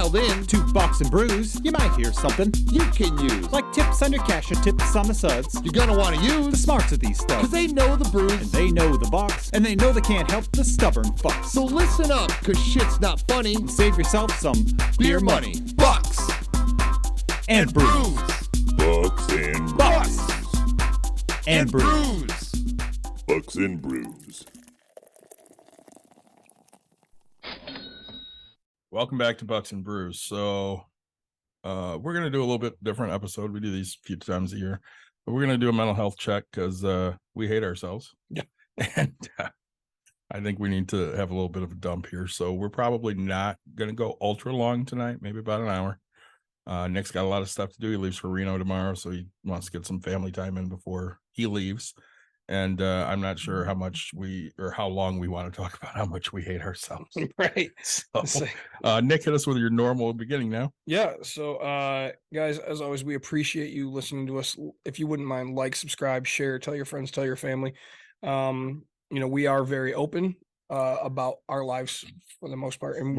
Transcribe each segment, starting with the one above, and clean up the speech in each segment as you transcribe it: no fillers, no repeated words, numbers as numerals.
dialed in to Bucks and Brews, you might hear something you can use. like tips on your cash or tips on the suds. You're gonna want to The use smarts of these stuff. because they know the brews. And they know the Bucks, and they know they can't help the stubborn fucks. So listen up, because shit's not funny. And save yourself some Beer money. Bucks and brews. Bucks and Bucks and brews. brews. Bucks and Brews. Welcome back to Bucks and Brews. So we're going to do a little bit different episode. We do these a few times a year, but we're going to do a mental health check because we hate ourselves. Yeah. And I think we need to have a little bit of a dump here. So we're probably not going to go ultra long tonight, maybe about an hour. Nick's got a lot of stuff to do. He leaves for Reno tomorrow, so he wants to get some family time in before he leaves. And I'm not sure how long we want to talk about how much we hate ourselves. Right. So, Nick, hit us with your normal beginning now. Yeah. So, guys, as always, we appreciate you listening to us. If you wouldn't mind, like, subscribe, share, tell your friends, tell your family. We are very open about our lives for the most part, and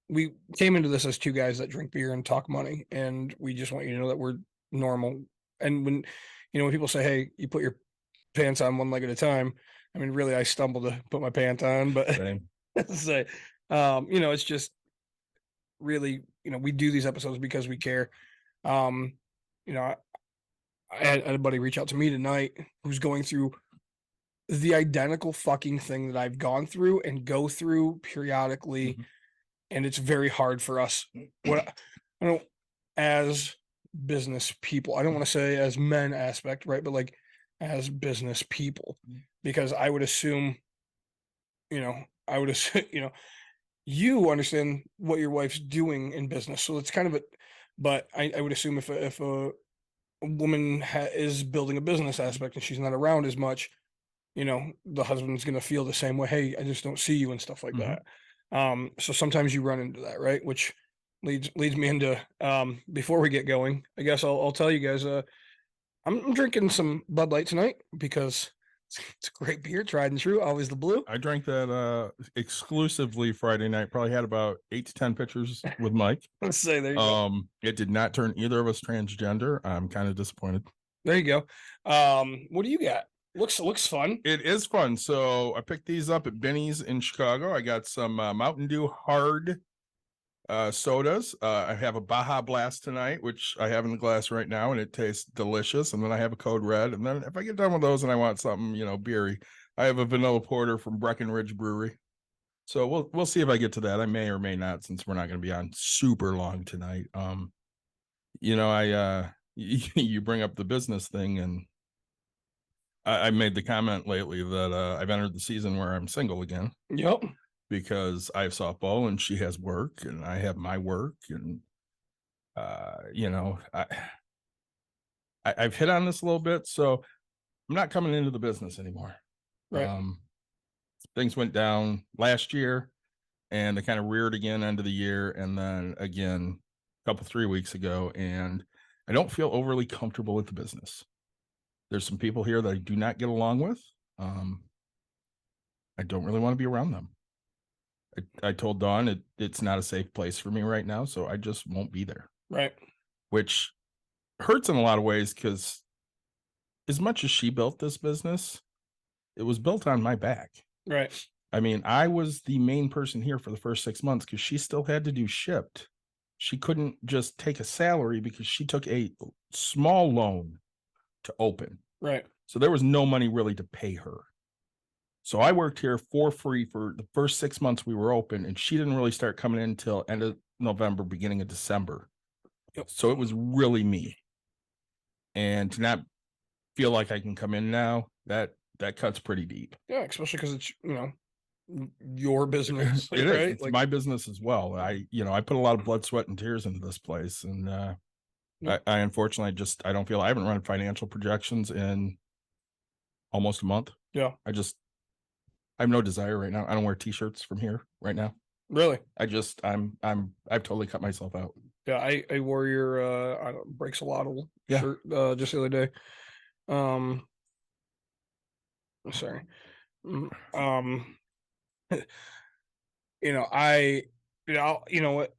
we came into this as two guys that drink beer and talk money, and we just want you to know that we're normal. And when people say, "Hey, you put your pants on one leg at a time," I mean, really, I stumble to put my pants on, but Same. say, it's just really, we do these episodes because we care. I had a buddy reach out to me tonight who's going through the identical fucking thing that I've gone through and go through periodically. Mhm. And it's very hard for us. As business people, I don't want to say as men aspect, right? But like as business people, because I would assume, you understand what your wife's doing in business. So it's kind of but I would assume if a woman is building a business aspect and she's not around as much, the husband's going to feel the same way. Hey, I just don't see you and stuff like that. So sometimes you run into that, right? Which leads me into, before we get going, I guess I'll tell you guys, I'm drinking some Bud Light tonight because it's a great beer, tried and true, always the blue. I drank that exclusively Friday night. Probably had about 8 to 10 pictures with Mike. Let's say there you go. It did not turn either of us transgender. I'm kind of disappointed. There you go. What do you got? Looks fun. It is fun. So I picked these up at Benny's in Chicago. I got some Mountain Dew hard sodas. I have a Baja Blast tonight, which I have in the glass right now, and it tastes delicious. And then I have a Code Red. And then if I get done with those and I want something, beery, I have a vanilla porter from Breckenridge Brewery. So we'll see if I get to that. I may or may not, since we're not going to be on super long tonight. You bring up the business thing, and I made the comment lately that I've entered the season where I'm single again. Yep. Because I have softball and she has work and I have my work, and I've hit on this a little bit, so I'm not coming into the business anymore. Right. Things went down last year and they kind of reared again end of the year, and then again a couple 3 weeks ago, and I don't feel overly comfortable with the business. There's some people here that I do not get along with. I don't really want to be around them. I told Dawn it's not a safe place for me right now, so I just won't be there. Right. Which hurts in a lot of ways, because as much as she built this business, it was built on my back. Right. I mean, I was the main person here for the first 6 months because she still had to do shipped. She couldn't just take a salary because she took a small loan to open. Right. So there was no money really to pay her. So I worked here for free for the first 6 months we were open, and she didn't really start coming in until end of November, beginning of December. Yep. So it was really me. And to not feel like I can come in now, that cuts pretty deep. Yeah, especially because it's your business. It right? is. It's my business as well. I put a lot of blood, sweat, and tears into this place, and I unfortunately I don't feel I haven't run financial projections in almost a month. Yeah. I have no desire right now. I don't wear t-shirts from here right now. Really? I've totally cut myself out. Yeah, I wore your Breaks a Lot shirt just the other day. Sorry. I you know what,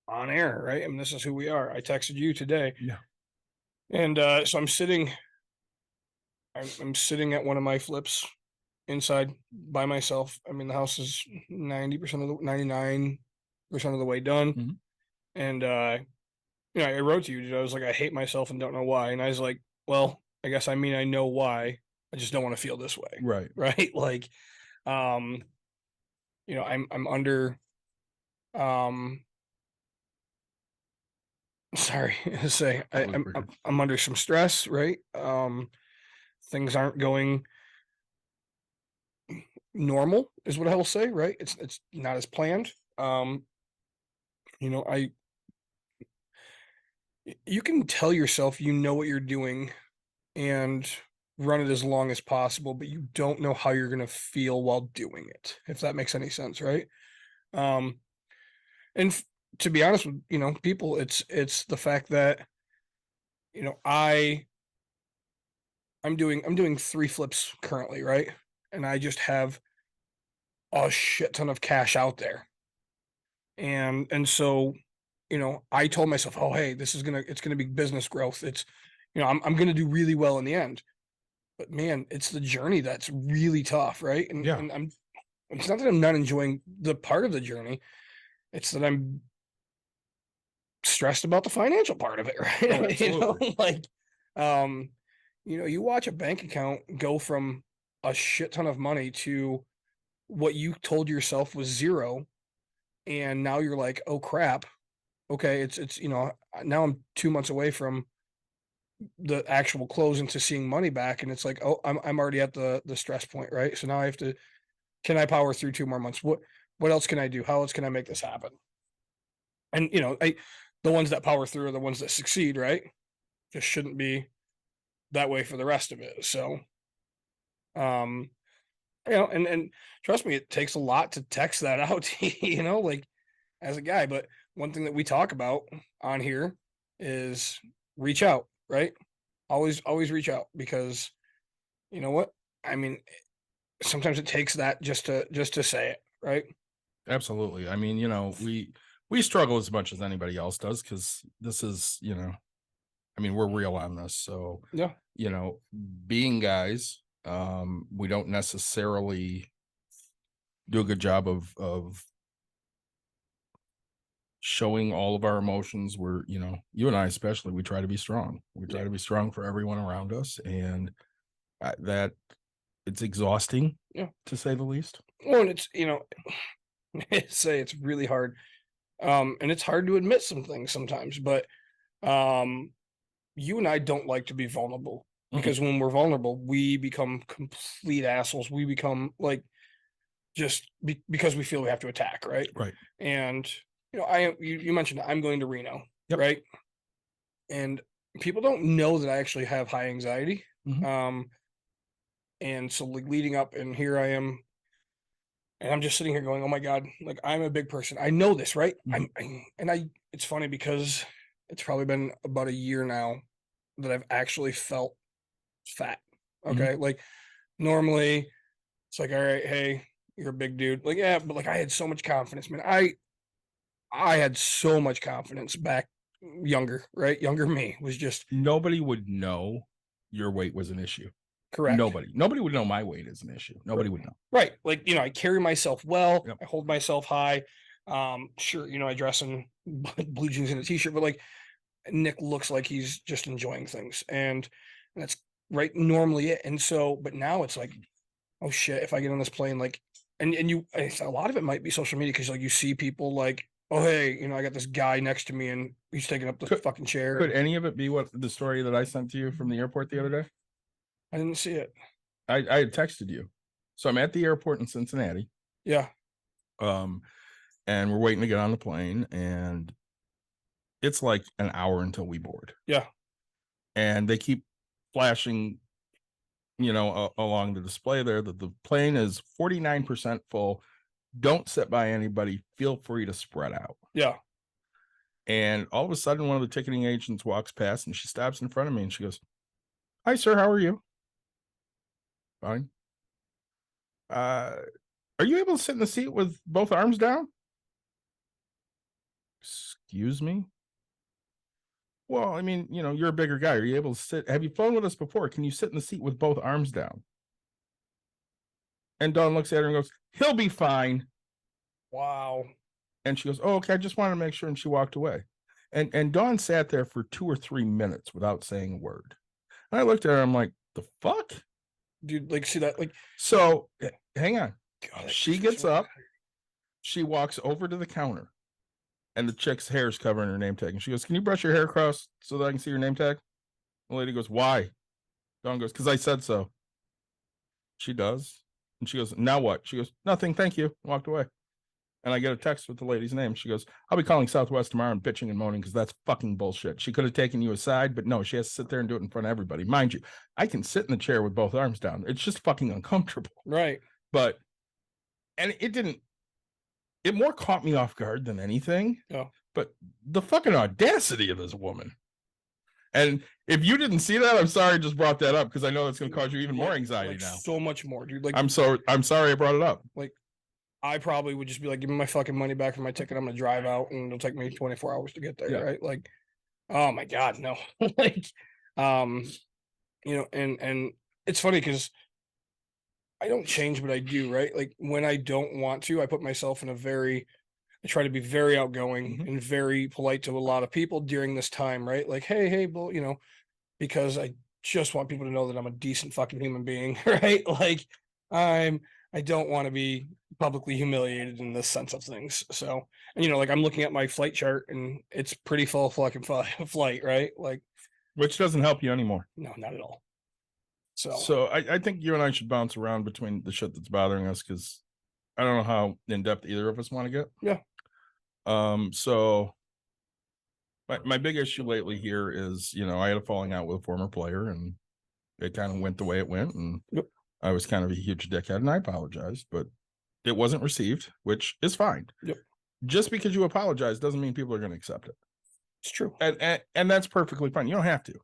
on air, right? I mean, this is who we are. I texted you today. Yeah. And so I'm sitting at one of my flips inside by myself. I mean, the house is 90% of the 99% of the way done. Mhm. And I wrote to you, dude. I was like, I hate myself and don't know why. And I was like, well, I guess I mean I know why. I just don't want to feel this way. Right. Right. Like, I'm under sorry to say I'm under some stress, right? Things aren't going normal is what I will say, right? It's not as planned. You know, you can tell yourself you know what you're doing and run it as long as possible, but you don't know how you're gonna feel while doing it, if that makes any sense, right? Um, and to be honest with people, it's the fact that you know I'm doing 3 flips currently, right? And I just have a shit ton of cash out there. And so, I told myself, "Oh, hey, it's gonna be business growth. It's I'm gonna do really well in the end." But man, it's the journey that's really tough, right? And Yeah. and it's not that I'm not enjoying the part of the journey, it's that I'm stressed about the financial part of it, right? Oh, absolutely. Like you watch a bank account go from a shit ton of money to what you told yourself was zero, and now you're like, oh crap, okay, it's now I'm 2 months away from the actual close into seeing money back, and it's like, oh, I'm already at the stress point, right? So now I have to, can I power through 2 more months? What else can I do? How else can I make this happen? And the ones that power through are the ones that succeed, right? Just shouldn't be that way for the rest of it. So um and trust me, it takes a lot to text that out to like as a guy. But one thing that we talk about on here is reach out, right? Always reach out, because you know what? I mean, sometimes it takes that just to say it, right? Absolutely. I mean, we struggle as much as anybody else does because this is, I mean, we're real on this. So, Yeah. being guys, we don't necessarily do a good job of showing all of our emotions. We're, you and I especially, we try to be strong. We try to be strong for everyone around us, and that it's exhausting, Yeah. to say the least. Well, and it's say it's really hard. And it's hard to admit some things sometimes, but um you and I don't like to be vulnerable, because when we're vulnerable, we become complete assholes. We become like just because we feel we have to attack, right? Right. And you mentioned I'm going to Reno, Yep. right? And people don't know that I actually have high anxiety. Mhm. And so like leading up, and here I am, and I'm just sitting here going, "Oh my god, like I'm a big person. I know this, right?" It's funny because it's probably been about a year now that I've actually felt fat. Okay. Like normally it's like, all right, hey, you're a big dude. Like, yeah, but like I had so much confidence, man. I had so much confidence back younger, right? Younger me was just Nobody would know your weight was an issue. correct. Nobody would know my weight is an issue. Nobody would know. Right. Like, I carry myself well. Yep. I hold myself high. Sure, I dress in blue jeans and a t-shirt, but like Nick looks like he's just enjoying things. And that's right normally it. And so, but now it's like, oh shit, if I get on this plane, like, and a lot of it might be social media, because like you see people like, oh hey, I got this guy next to me and he's taking up the fucking chair. Could any of it be what the story that I sent to you from the airport the other day? I didn't see it. I had texted you. So I'm at the airport in Cincinnati. Yeah. And we're waiting to get on the plane, and it's like an hour until we board. Yeah. And they keep flashing, along the display there that the plane is 49% full. Don't sit by anybody. Feel free to spread out. Yeah. And all of a sudden, one of the ticketing agents walks past, and she stops in front of me and she goes, "Hi, sir. How are you?" "Fine." Are you able to sit in the seat with both arms down?" Excuse me? Well, I mean, you know, you're a bigger guy. Are you able to sit? Have you flown with us before? Can you sit in the seat with both arms down? And Dawn looks at her and goes, he'll be fine. Wow. And she goes, oh, okay, I just wanted to make sure. And she walked away. And Dawn sat there for 2 or 3 minutes without saying a word. And I looked at her, I'm like, the fuck? Dude, like, see that? Like, So hang on. God, She gets up, she walks over to the counter, and the chick's hair is covering her name tag. And she goes, can you brush your hair across so that I can see your name tag? The lady goes, why? Dawn goes, because I said so. She does. And she goes, now what? She goes, nothing, thank you. Walked away. And I get a text with the lady's name. She goes, I'll be calling Southwest tomorrow and bitching and moaning because that's fucking bullshit. She could have taken you aside, but no, she has to sit there and do it in front of everybody. Mind you, I can sit in the chair with both arms down. It's just fucking uncomfortable. Right. But, and it more caught me off guard than anything. Yeah. But the fucking audacity of this woman. And if you didn't see that, I'm sorry I just brought that up because I know it's going to cause you even more anxiety now. So much more, dude. Like, I'm sorry I brought it up. Like, I probably would just be like, give me my fucking money back for my ticket. I'm gonna drive out and it'll take me 24 hours to get there. Yeah. Right. Like, oh my God, no. Like, you know, and it's funny because I don't change, but I do, right? Like when I don't want to, I put myself in I try to be very outgoing and very polite to a lot of people during this time, right? Like, hey, well, you know, because I just want people to know that I'm a decent fucking human being, right? Like I don't want to be publicly humiliated in this sense of things. So, and, you know, like I'm looking at my flight chart and it's pretty full fucking flight, right? Like, Which doesn't help you anymore. no, not at all. So I think you and I should bounce around between the shit that's bothering us because I don't know how in depth either of us want to get. Yeah. So my big issue lately here is, you know, I had a falling out with a former player and it kind of went the way it went. And Yep. I was kind of a huge dickhead and I apologized, but it wasn't received, which is fine. Yep. Just because you apologize doesn't mean people are going to accept it. It's true. And that's perfectly fine. You don't have to.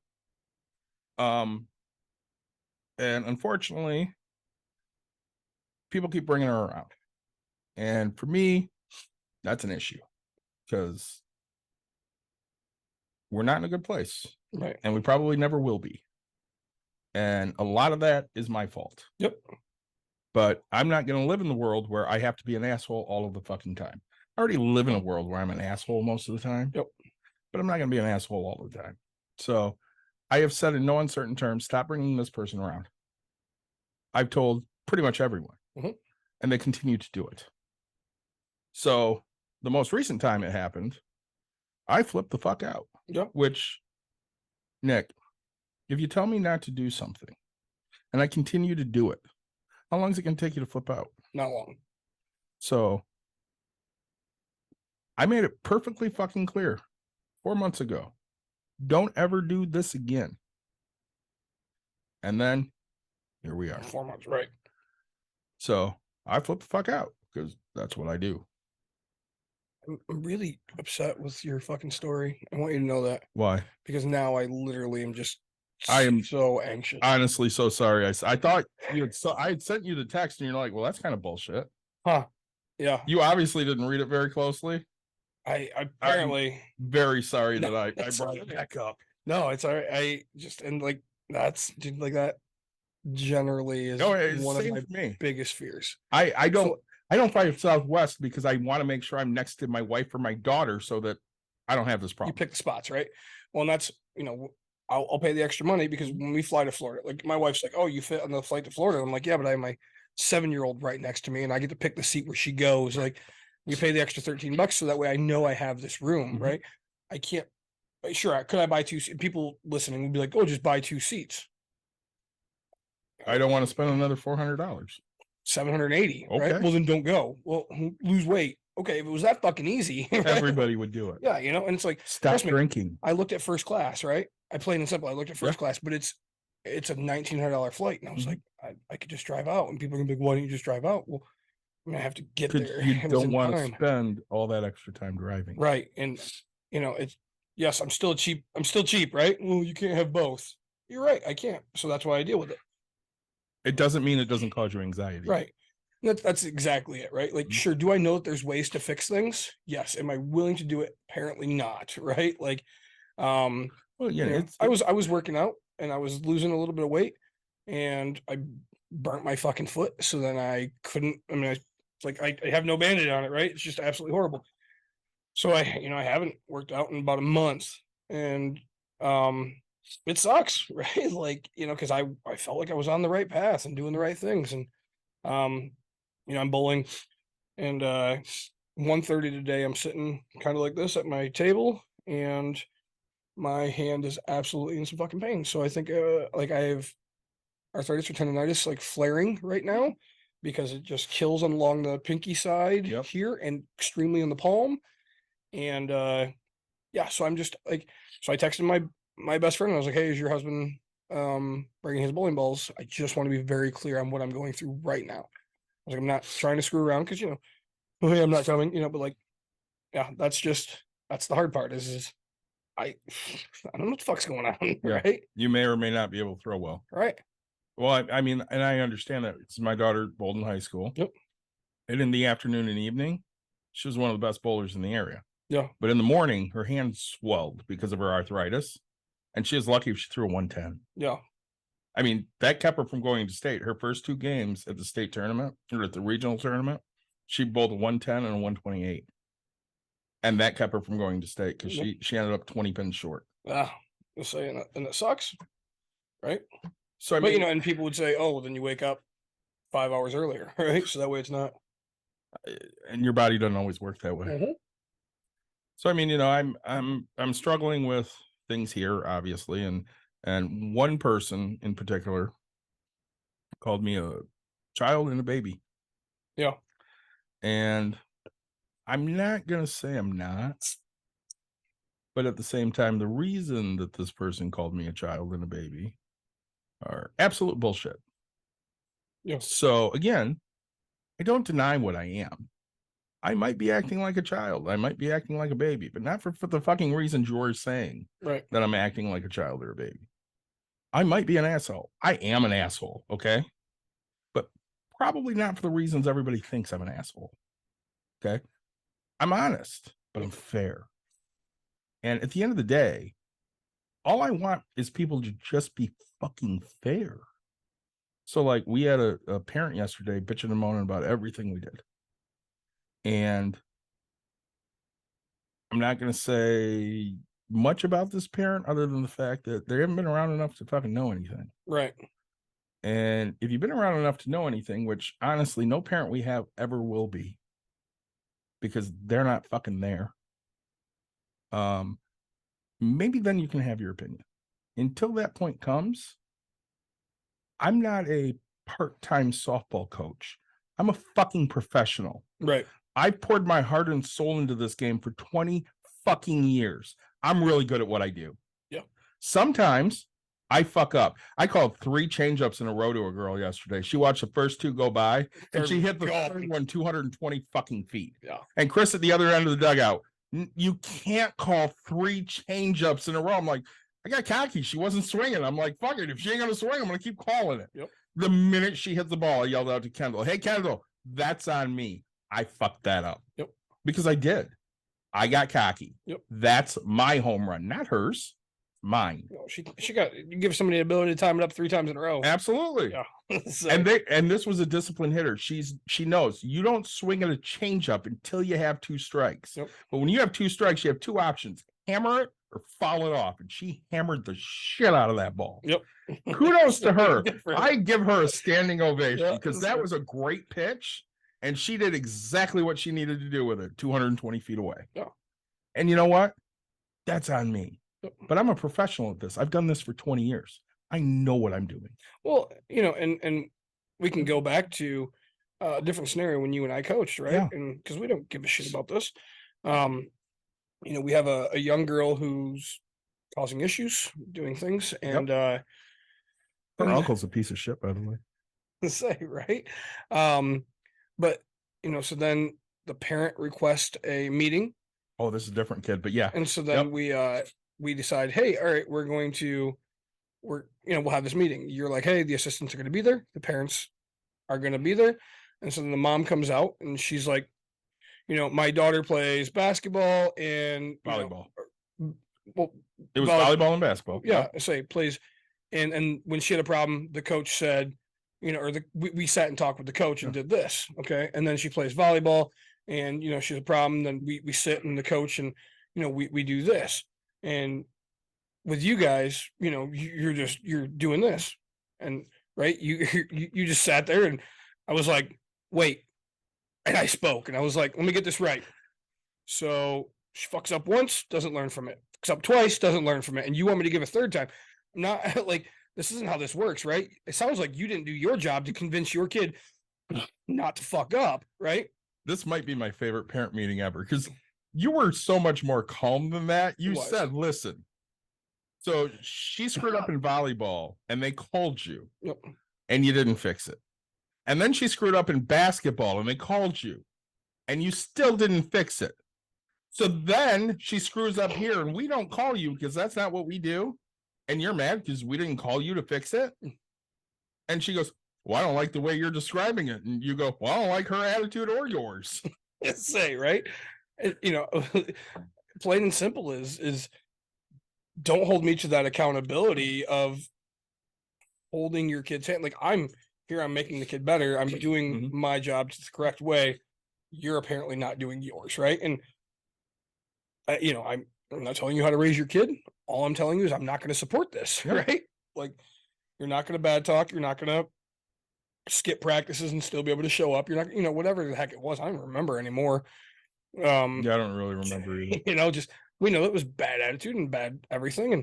And unfortunately, people keep bringing her around. And for me, that's an issue because we're not in a good place. Right. And we probably never will be. And a lot of that is my fault. Yep. But I'm not going to live in the world where I have to be an asshole all of the fucking time. I already live in a world where I'm an asshole most of the time. Yep. But I'm not going to be an asshole all the time. So I have said in no uncertain terms, stop bringing this person around. I've told pretty much everyone. And they continue to do it. So the most recent time it happened, I flipped the fuck out. Yep. Which, Nick, if you tell me not to do something and I continue to do it, how long is it going to take you to flip out? Not long. So I made it perfectly fucking clear 4 months ago. Don't ever do this again. And then here we are. 4 months, right? So I flip the fuck out because that's what I do. I'm really upset with your fucking story. I want you to know that Why? because now I literally am just I am so anxious. Honestly so sorry. I thought I had sent you the text and you're like, well, that's kind of bullshit. Huh. Yeah. You obviously didn't read it very closely. I apparently very sorry that I it's brought all it right. back up. No, it's all right. I just and like that's dude, like that generally is No, it's one of same my for me. biggest fears. I don't fly Southwest because I want to make sure I'm next to my wife or my daughter so that I don't have this You problem. pick the spots, right? Well, and that's I'll pay the extra money because when we fly to Florida, like my wife's like, "Oh, you fit on the flight to Florida?" I'm like, "Yeah, but I have my 7-year-old right next to me, and I get to pick the seat where she goes." Like, we pay the extra $13 so that way I know I have this room, right? I can't. Sure, could I buy 2 seats? People listening would be like, "Oh, just buy 2 seats." I don't want to spend another $400. $780, Okay. right? Well, then don't go. Well, lose weight. Okay, if it was that fucking easy, right? Everybody would do it. Yeah, and it's like Stop trust me, drinking. I looked at first class, right? I plain and simple. I looked at first class, but it's a $1,900 flight, and I was like, I could just drive out, and people are gonna be like, "Why don't you just drive out?" Well, I'm gonna have to get there. You It was don't in want to time. spend all that extra time driving. Right? And it's yes, I'm still cheap. I'm still cheap, right? Well, you can't have both. You're right. I can't. So that's why I deal with it. It doesn't mean it doesn't cause you anxiety. Right. That's exactly it, right? Like, sure, do I know that there's ways to fix things? Yes. Am I willing to do it? Apparently not, right? Like, Well, yeah, you know, it's I was working out and I was losing a little bit of weight, and I burnt my fucking foot. So then I couldn't. I mean, it's like I have no bandage on it, right? It's just absolutely horrible. So I haven't worked out in about a month, and it sucks, right? Like, because I felt like I was on the right path and doing the right things, and um, I'm bowling, and 1:30 today, I'm sitting kind of like this at my table, and my hand is absolutely in some fucking pain. So I think like I have arthritis or tendonitis like flaring right now because it just kills along the pinky side Yep. here and extremely in the palm. And yeah, so I'm just like, so I texted my best friend and I was like, hey, is your husband bringing his bowling balls? I just want to be very clear on what I'm going through right now. I was like, I'm not trying to screw around because oh, hey, I'm not coming, but like, yeah, that's the hard part is I don't know what the fuck's going on, Yeah. right? You may or may not be able to throw well. Right. Well, I mean, and I understand that. It's my daughter bowled in high school. Yep. And in the afternoon and evening, she was one of the best bowlers in the area. Yeah. But in the morning, her hand swelled because of her arthritis, and she was lucky if she threw a 110. Yeah. I mean, that kept her from going to state. Her first 2 games at the state tournament or at the regional tournament, she bowled a 110 and a 128. And that kept her from going to state because she ended up 20 pins short. Yeah. You'll say, and it sucks. Right. So I But mean, and people would say, oh, well, then you wake up 5 hours earlier, right? So that way it's not. and your body doesn't always work that way. Mhm. So I mean, I'm struggling with things here, obviously, and one person in particular called me a child and a baby. Yeah. And I'm not gonna say I'm not, but at the same time, the reason that this person called me a child and a baby are absolute bullshit. Yeah. So again, I don't deny what I am. I might be acting like a child. I might be acting like a baby, but not for the fucking reasons you're saying Right. that I'm acting like a child or a baby. I might be an asshole. I am an asshole, okay? But probably not for the reasons everybody thinks I'm an asshole. Okay? I'm honest, but I'm fair. And at the end of the day, all I want is people to just be fucking fair. So, like, we had a parent yesterday bitching and moaning about everything we did. And I'm not going to say much about this parent other than the fact that they haven't been around enough to fucking know anything. Right. And if you've been around enough to know anything, which honestly, no parent we have ever will be, because they're not fucking there. Maybe then you can have your opinion. Until that point comes, I'm not a part-time softball coach. I'm a fucking professional. Right. I poured my heart and soul into this game for 20 fucking years. I'm really good at what I do. Yeah. Sometimes I fuck up. I called 3 changeups in a row to a girl yesterday. She watched the first 2 go by, and she hit the third one 220 fucking feet. Yeah. And Chris at the other end of the dugout, you can't call 3 changeups in a row. I'm like, I got cocky. She wasn't swinging. I'm like, fuck it. If she ain't gonna swing, I'm gonna keep calling it. Yep. The minute she hit the ball, I yelled out to Kendall, "Hey, Kendall, that's on me. I fucked that up." Yep. Because I did. I got cocky. Yep. That's my home run, not hers. Mine. She got, you give somebody the ability to time it up 3 times in a row. Absolutely. Yeah. So, And this was a disciplined hitter. She knows you don't swing at a changeup until you have 2 strikes. Yep. But when you have 2 strikes, you have 2 options: hammer it or foul it off. And she hammered the shit out of that ball. Yep. Kudos to her. Good for her. I give her a standing ovation Yeah, because that's that good. was a great pitch. And she did exactly what she needed to do with it, 220 feet away. Yeah. And you know what? That's on me. Yep. But I'm a professional at this. I've done this for 20 years. I know what I'm doing. Well, and we can go back to a different scenario when you and I coached, right? Yeah. And because we don't give a shit about this. We have a young girl who's causing issues, doing things, and Her and- uncle's a piece of shit, by the way. to say, right? But so then the parent requests a meeting, Oh, this is a different kid, but yeah. and so then Yep. we decide, hey, all right, we'll have this meeting. You're like, hey, the assistants are going to be there, the parents are going to be there. And so then the mom comes out and she's like, my daughter plays basketball and Volleyball. Well, It was volleyball and basketball. yeah, I say plays. And when she had a problem, the coach said, we sat and talked with the coach and did this. Okay. And then she plays volleyball and, she has a problem. Then we sit and the coach and, we do this. And with you guys, you're doing this. And right. You just sat there and I was like, wait. And I spoke and I was like, let me get this right. So she fucks up once, doesn't learn from it. Fucks up twice, doesn't learn from it. And you want me to give a third time. I'm not like, this isn't how this works, right? It sounds like you didn't do your job to convince your kid not to fuck up, right? This might be my favorite parent meeting ever because you were so much more calm than that. You said, listen, so she screwed up in volleyball and they called you and you didn't fix it. And then she screwed up in basketball and they called you and you still didn't fix it. So then she screws up here and we don't call you because that's not what we do. And you're mad because we didn't call you to fix it. And she goes, well, I don't like the way you're describing it. And you go, well, I don't like her attitude or yours. Say, right? Plain and simple is don't hold me to that accountability of holding your kid's hand. Like I'm making the kid better. I'm doing my job the correct way. You're apparently not doing yours, right? And I'm not telling you how to raise your kid. All I'm telling you is I'm not going to support this, right? Like you're not going to bad talk. You're not going to skip practices and still be able to show up. You're not, whatever the heck it was. I don't remember anymore. Yeah, I don't really remember either. Just we know it was bad attitude and bad everything,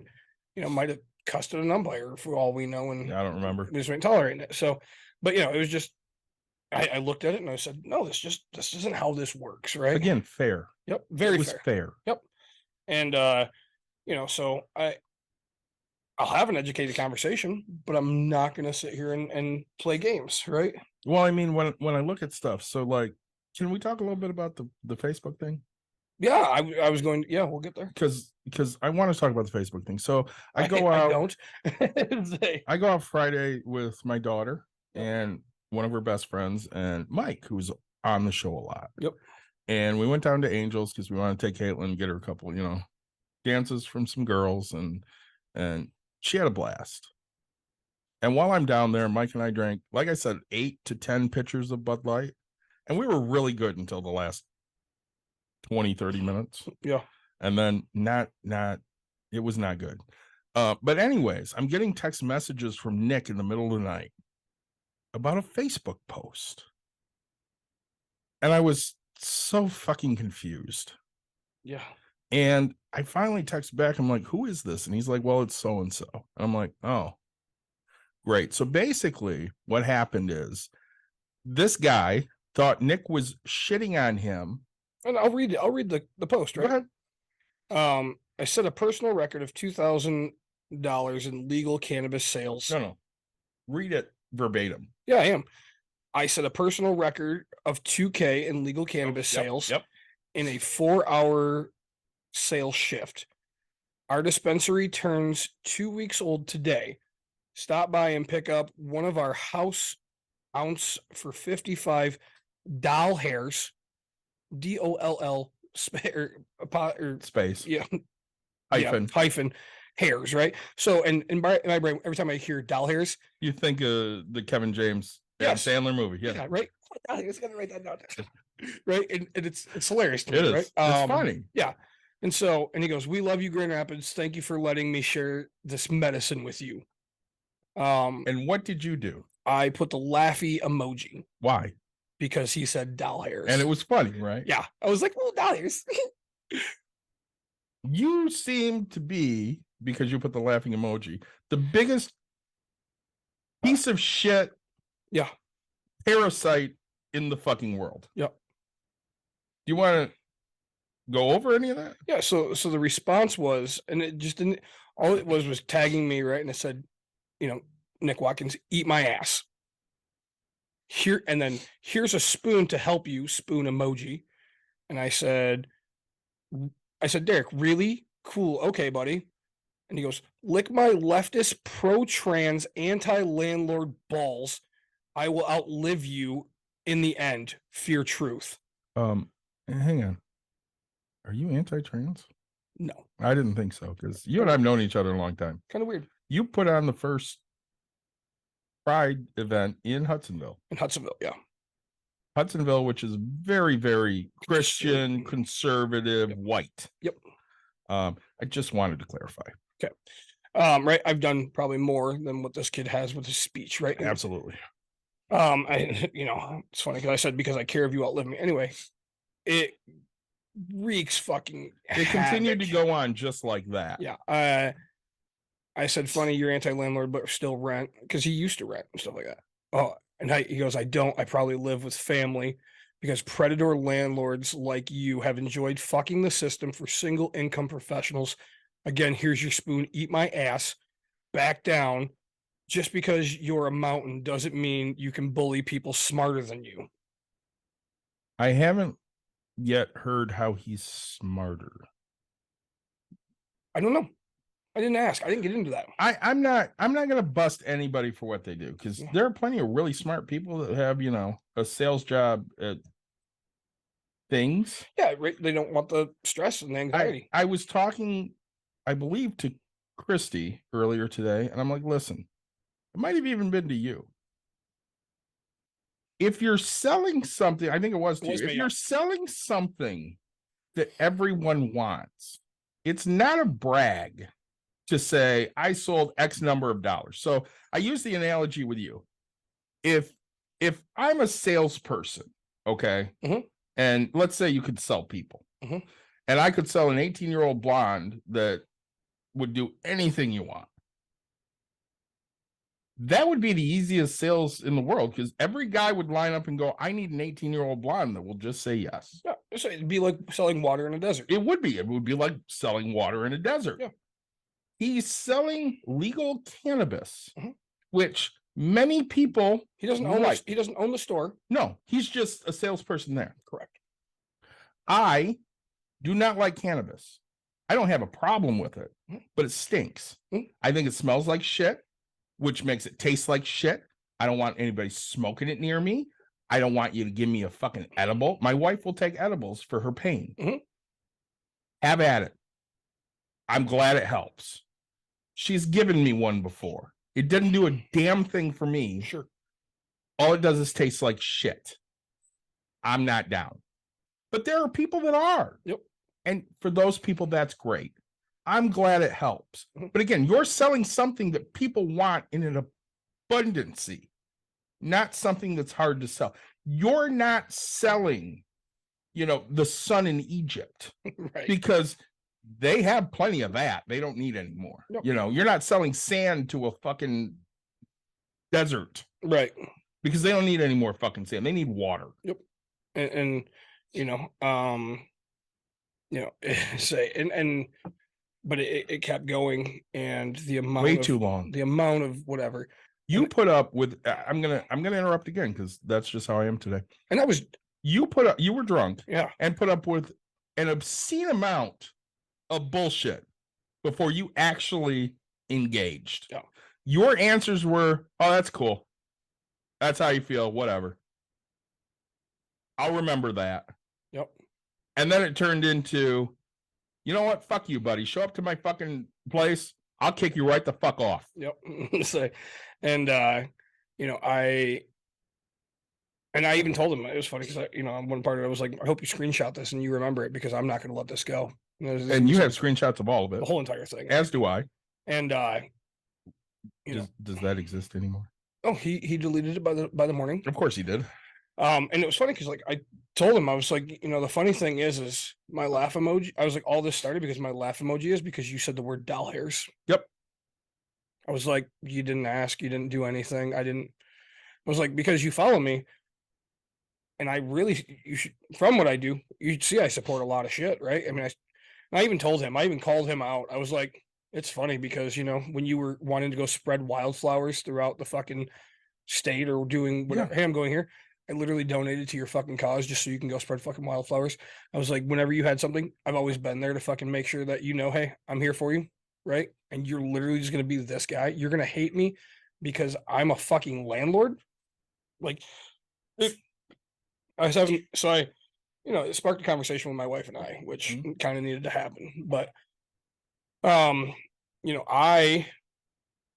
and might have cussed at an umpire for all we know, and I don't remember. Just ain't tolerating it. So, but it was just I looked at it and I said, no, this isn't how this works, right? Again, fair. Yep, very fair. Yep, and so I'll have an educated conversation, but I'm not going to sit here and play games, right? Well, I mean, when I look at stuff, so like, can we talk a little bit about the Facebook thing? Yeah, I was going. Yeah, we'll get there because I want to talk about the Facebook thing. So I go out. I don't. I go out Friday with my daughter and one of her best friends and Mike, who's on the show a lot. Yep. And we went down to Angels because we want to take Caitlin and get her a couple, dances from some girls, and she had a blast. And while I'm down there, Mike and I drank, like I said, 8 to 10 pitchers of Bud Light, and we were really good until the last 20-30 minutes. Yeah. And then it was not good. But anyways, I'm getting text messages from Nick in the middle of the night about a Facebook post. And I was so fucking confused. Yeah. And I finally text back. I'm like, who is this? And he's like, well, it's so-and-so. And I'm like, oh, great. So basically what happened is this guy thought Nick was shitting on him. And I'll read the post, right? Go ahead. I set a personal record of $2,000 in legal cannabis sales. No. Read it verbatim. Yeah, I am. I set a personal record of $2,000 in legal cannabis sales in a 4-hour sales shift. Our dispensary turns 2 weeks old today. Stop by and pick up one of our house ounce for 55 doll hairs. DOLL space. Yeah. Hyphen hairs, right? So and by my brain, every time I hear doll hairs, you think of the Kevin James Sandler movie. Yeah, right. I was gonna write that down. Right. And it's hilarious to me, right? It's funny. Yeah. And he goes, we love you, Grand Rapids. Thank you for letting me share this medicine with you. And what did you do? I put the laughy emoji. Why? Because he said doll hairs. And it was funny, right? Yeah. I was like, well, doll hairs. You seem to be, because you put the laughing emoji, the biggest piece of shit parasite in the fucking world. Yep. Do you want to go over any of that? Yeah. So the response was, and it just didn't, all it was tagging me, right? And it said, Nick Watkins, eat my ass. Here, and then here's a spoon to help you, spoon emoji. And I said, Derek, really? Cool. Okay, buddy. And he goes, lick my leftist pro-trans anti-landlord balls. I will outlive you in the end, fear truth. Hang on. Are you anti-trans? No, I didn't think so, because you and I've known each other a long time. kind of weird. You put on the first Pride event in Hudsonville. In Hudsonville, yeah. Hudsonville, which is very, very Christian, conservative, white. Yep. I just wanted to clarify. Right. I've done probably more than what this kid has with his speech, right? And, Absolutely. it's funny because I said because I care if you outlive me. Anyway, it wreaks fucking. It continued to havoc. go on just like that. Yeah. I said, funny, you're anti-landlord, but still rent, because he used to rent and stuff like that. Oh, and he goes, I don't. I probably live with family because predator landlords like you have enjoyed fucking the system for single income professionals. Again, here's your spoon. Eat my ass. Back down. Just because you're a mountain doesn't mean you can bully people smarter than you. I haven't yet heard how he's smarter. I don't know. I didn't ask. I didn't get into that. I'm not gonna bust anybody for what they do, because Yeah. there are plenty of really smart people that have, a sales job at things. Yeah, right. They don't want the stress and the anxiety. I was talking, I believe, to Christy earlier today, and I'm like, listen, it might have even been to you. If you're selling something, I think it was to you. If you're selling something that everyone wants, it's not a brag to say I sold X number of dollars. So I use the analogy with you. If I'm a salesperson, okay, and let's say you could sell people, and I could sell an 18-year-old blonde that would do anything you want, that would be the easiest sales in the world, because every guy would line up and go, I need an 18-year-old blonde that will just say yes. Yeah, so it'd be like selling water in a desert. It would be like selling water in a desert. Yeah. He's selling legal cannabis, which many people He doesn't own like. he doesn't own the store. No, he's just a salesperson there. Correct. I do not like cannabis. I don't have a problem with it, but it stinks. I think it smells like shit, which makes it taste like shit. I don't want anybody smoking it near me. I don't want you to give me a fucking edible. My wife will take edibles for her pain. Have at it. I'm glad it helps. She's given me one before. It didn't do a damn thing for me. Sure. All it does is taste like shit. I'm not down. But there are people that are. Yep. And for those people, that's great. I'm glad it helps. But again, you're selling something that people want in an abundancy, not something that's hard to sell. You're not selling, the sun in Egypt, Right. because they have plenty of that. They don't need any more. Nope. You're not selling sand to a fucking desert, Right. because they don't need any more fucking sand. They need water. Yep. And but it kept going, and the amount Way of, too long. the amount of whatever. You put up with, I'm gonna interrupt again, because that's just how I am today. And that was, You were drunk, yeah, and put up with an obscene amount of bullshit before you actually engaged. Yeah. Your answers were, oh, that's cool. That's how you feel. Whatever. I'll remember that. Yep. And then it turned into, you know what? Fuck you, buddy. Show up to my fucking place. I'll kick you right the fuck off. Yep. So, and I even told him, it was funny because on one part of it, I was like, I hope you screenshot this and you remember it, because I'm not going to let this go. And you have screenshots of all of it. the whole entire thing. As do I. And Does that exist anymore? oh, he deleted it by the morning. Of course he did. And it was funny because I told him, I was like, the funny thing is my laugh emoji. I was like, all this started because my laugh emoji is because you said the word doll hairs. Yep. I was like, you didn't ask, you didn't do anything. I was like, because you follow me. And you should, from what I do, you see, I support a lot of shit, right? I mean, I even told him, I even called him out. I was like, it's funny because, when you were wanting to go spread wildflowers throughout the fucking state or doing whatever, hey, I'm going here. I literally donated to your fucking cause just so you can go spread fucking wildflowers. I was like, whenever you had something, I've always been there to fucking make sure that, hey, I'm here for you, right? And you're literally just going to be this guy. You're going to hate me because I'm a fucking landlord. Like, I was having so I, it sparked a conversation with my wife and I, which Mm-hmm. kind of needed to happen. But um, I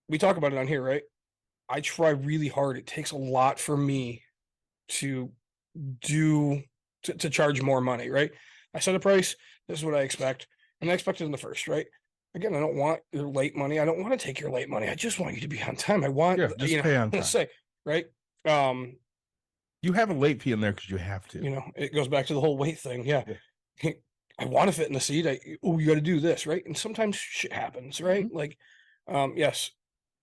we talk about it on here, right? I try really hard. It takes a lot for me to do to charge more money, right? I set a price. This is what I expect, and I expect it in the first, right? Again, I don't want your late money. I don't want to take your late money. I just want you to be on time. I want, Yeah, just pay on time. say, right? Um, You have a late fee in there because you have to. It goes back to the whole weight thing. Yeah. I want to fit in the seat. You got to do this, right? And sometimes shit happens, right? Like, yes.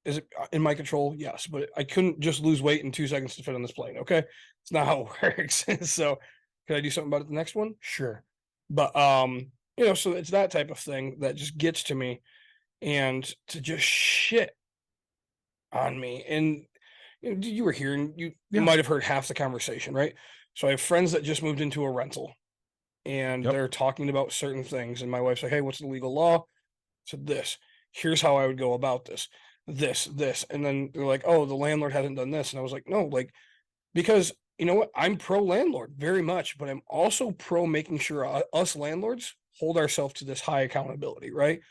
Is it in my control? Yes, but I couldn't just lose weight in 2 seconds to fit on this plane. Okay. It's not how it works. So can I do something about it the next one? Sure. But, so it's that type of thing that just gets to me, and to just shit on me. And you were here, and you Yeah. might have heard half the conversation, right? So I have friends that just moved into a rental, and Yep. they're talking about certain things. And my wife's like, "Hey, what's the legal law?" I said, "This. Here's how I would go about this. This." And then they're like, "Oh, the landlord hasn't done this." And I was like, "No, like, because you know what? I'm pro landlord very much, but I'm also pro making sure us landlords hold ourselves to this high accountability, right?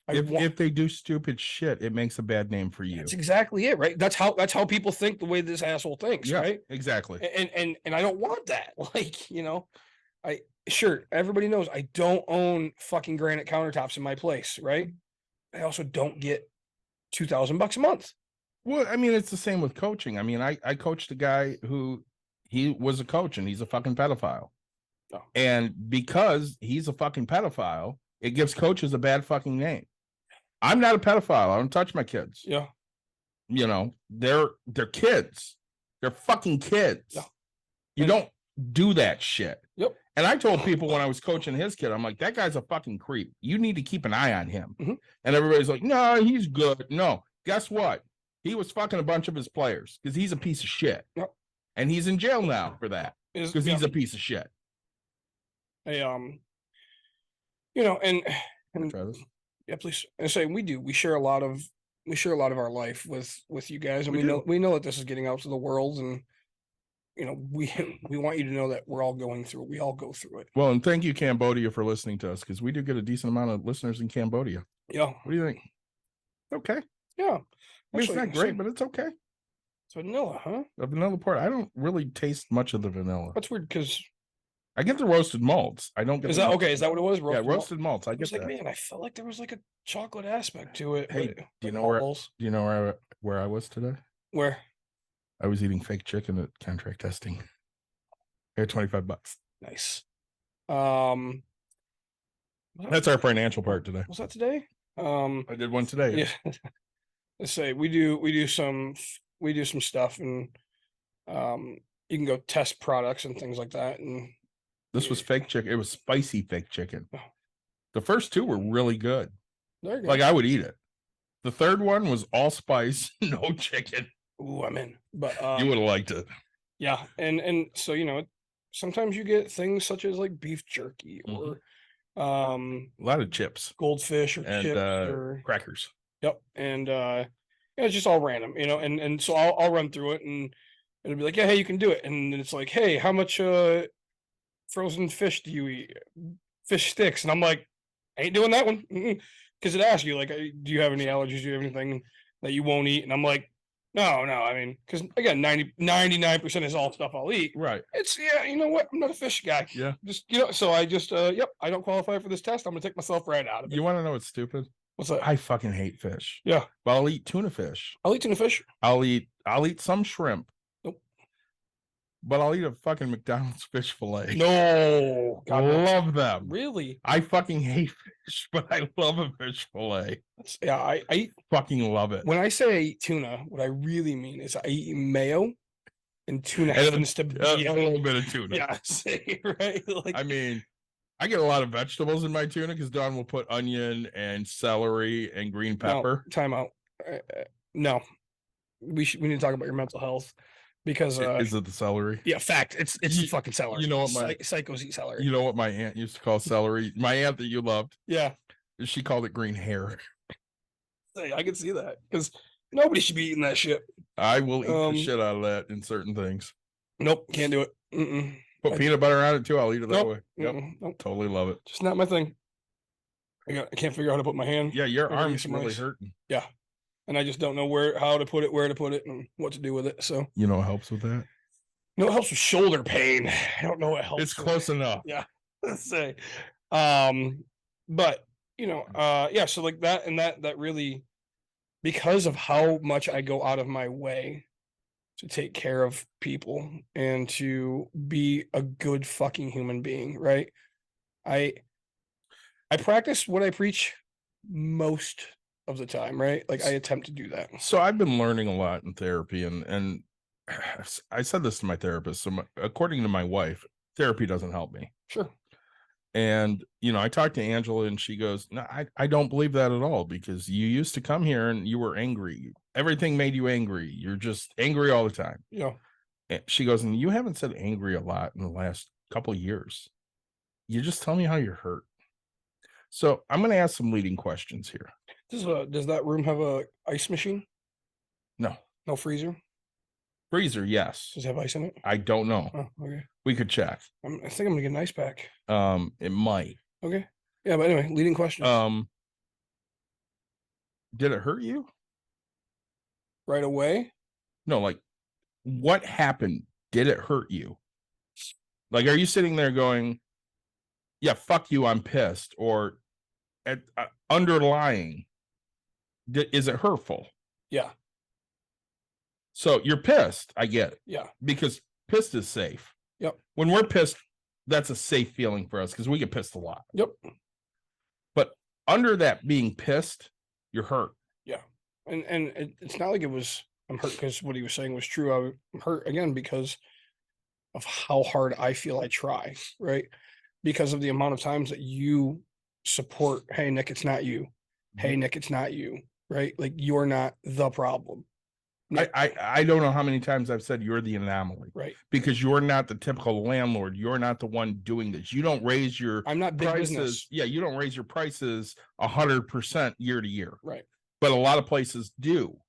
If they do stupid shit, it makes a bad name for you. That's exactly it, right? That's how people think the way this asshole thinks, Yeah, right? exactly. And I don't want that. Like, sure, everybody knows I don't own fucking granite countertops in my place, right? I also don't get $2,000 a month. Well, I mean, it's the same with coaching. I mean, I coached a guy who he was a coach and he's a fucking pedophile. Oh. And because he's a fucking pedophile, it gives coaches a bad fucking name. I'm not a pedophile. I don't touch my kids. Yeah. They're kids. They're fucking kids. Yeah. You don't do that shit. Yep. And I told people when I was coaching his kid, I'm like, that guy's a fucking creep. You need to keep an eye on him. Mm-hmm. And everybody's like, no, he's good. No, guess what? He was fucking a bunch of his players because he's a piece of shit. Yep. And he's in jail now for that because he's a piece of shit. And Try this. yeah, please. I say we share a lot of our life with you guys, and We we know that this is getting out to the world, and we want you to know that we're all going through it. We all go through it. Well, and thank you, Cambodia, for listening to us because we do get a decent amount of listeners in Cambodia. Yeah. What do you think? Okay. Yeah. I mean, it's not great, but it's okay. It's vanilla, huh? The vanilla part, I don't really taste much of the vanilla. That's weird because I get the roasted malts. I don't get. is that okay? Is that what it was? Yeah, roasted malts. I I was get like, that. man, I felt like there was like a chocolate aspect to it. Hey, but do you like know marbles. Do you know where I was today? Where? I was eating fake chicken at contract testing. I had $25. Nice. That's our financial part today. Was that today? I did one today. Yeah. Let's say we do some stuff, and you can go test products and things like that. And This was fake chicken. It was spicy fake chicken. Oh. The first two were really good. there you go. Like I would eat it. The third one was all spice, no chicken. Ooh, I'm in. But You would have liked it. yeah, and so sometimes you get things such as like beef jerky or A lot of chips goldfish or and chips or crackers. yep, and it's just all random, and so I'll run through it, and it'll be like, yeah, hey, you can do it, and then it's like, hey, how much frozen fish do you eat? Fish sticks, and I'm like, I ain't doing that one, because it asks you like, do you have any allergies? Do you have anything that you won't eat? And I'm like, no, I mean, because again, 99% is all stuff I'll eat. Right. It's you know what? I'm not a fish guy. Yeah. Just so I just yep, I don't qualify for this test. I'm gonna take myself right out of it. You want to know what's stupid? What's that? I fucking hate fish. Yeah. But I'll eat tuna fish. I'll eat tuna fish. I'll eat some shrimp. Nope. But I'll eat a fucking McDonald's fish fillet. No. I love them. Really? I fucking hate fish, but I love a fish fillet. Yeah, I eat. Fucking love it. When I say I eat tuna, what I really mean is I eat mayo, and tuna happens to be a little bit of tuna. Yeah, right. Like, I mean, I get a lot of vegetables in my tuna because Dawn will put onion and celery and green pepper. No, time out. No, we need to talk about your mental health because Is it the celery? yeah, fact. It's the fucking celery. You know what my psychos eat celery. You know what my aunt used to call celery? My aunt that you loved. Yeah, She called it green hair. I can see that because nobody should be eating that shit. I will eat the shit out of that in certain things. Nope, can't do it. Mm-mm. Put I- peanut butter on it too. I'll eat it that Nope. way. Yep. Mm-mm. Nope. Totally love it. Just not my thing. I can't figure out how to put my hand. Yeah, your Gotta get arm's some really ice. hurting. Yeah. And I just don't know how to put it, and what to do with it. So, You know what helps with that? no, it helps with shoulder pain. I don't know what helps. It's with- close enough. Yeah. Let's say. But yeah, so like that, and that really, because of how much I go out of my way to take care of people and to be a good fucking human being, right? I practice what I preach most of the time, right? Like I attempt to do that. So I've been learning a lot in therapy, and I said this to my therapist. So according to my wife, therapy doesn't help me. Sure. And I talked to Angela, and she goes, "No, I don't believe that at all, because you used to come here and you were angry. Everything made you angry. You're just angry all the time." Yeah. And she goes, "And you haven't said angry a lot in the last couple of years. You just tell me how you're hurt." So I'm going to ask some leading questions here. Does that room have a ice machine? No. No freezer? Freezer, yes. Does it have ice in it? I don't know. Oh, okay. We could check. I think I'm gonna get an ice pack. It might. Okay. Yeah, but anyway, leading question. Did it hurt you? Right away? No, like, what happened? Did it hurt you? Like, are you sitting there going, "Yeah, fuck you, I'm pissed," or underlying, is it hurtful? Yeah. So you're pissed. I get it, Yeah. because pissed is safe. Yep. When we're pissed, that's a safe feeling for us because we get pissed a lot. Yep. But under that being pissed, you're hurt. Yeah. And it's not like I'm hurt because what he was saying was true. I'm hurt again because of how hard I feel I try, right? Because of the amount of times that you support, "Hey Nick, it's not you. Hey Nick, it's not you," right? Like you're not the problem. I don't know how many times I've said you're the anomaly, Right. because you're not the typical landlord. You're not the one doing this. You don't raise your I'm not big prices. business. Yeah, you don't raise your prices 100% year to year. Right. But a lot of places do.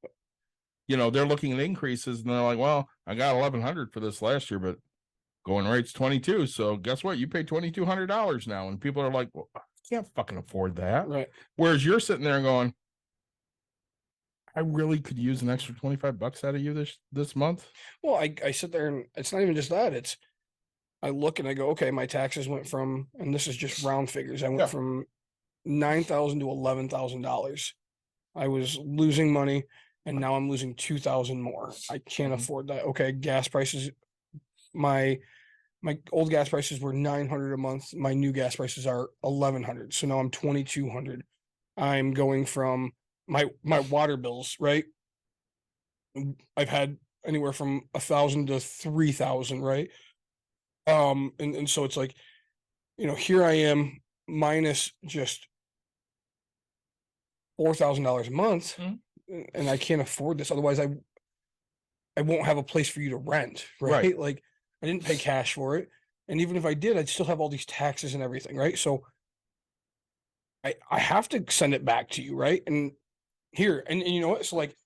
They're looking at increases and they're like, "Well, I got 1,100 for this last year, but going rate's 22. So guess what? You pay $2,200 now." And people are like, "Well, I can't fucking afford that." Right. Whereas you're sitting there going, "I really could use an extra $25 out of you this month." Well, I sit there and it's not even just that. I look and I go, okay, my taxes went from, and this is just round figures. I went Yeah. from $9,000 to $11,000. I was losing money, and now I'm losing 2,000 more. I can't Mhm. afford that. Okay, gas prices. My old gas prices were $900 a month. My new gas prices are $1,100. So now I'm 2,200. I'm going from my water bills, right? I've had anywhere from 1,000 to 3,000, right? And so it's like, here I am minus just $4,000 a month, Mhm. and I can't afford this. Otherwise, I won't have a place for you to rent, right? Right. Like I didn't pay cash for it, and even if I did, I'd still have all these taxes and everything, right? So I have to send it back to you, right? And here, and you know what? So like,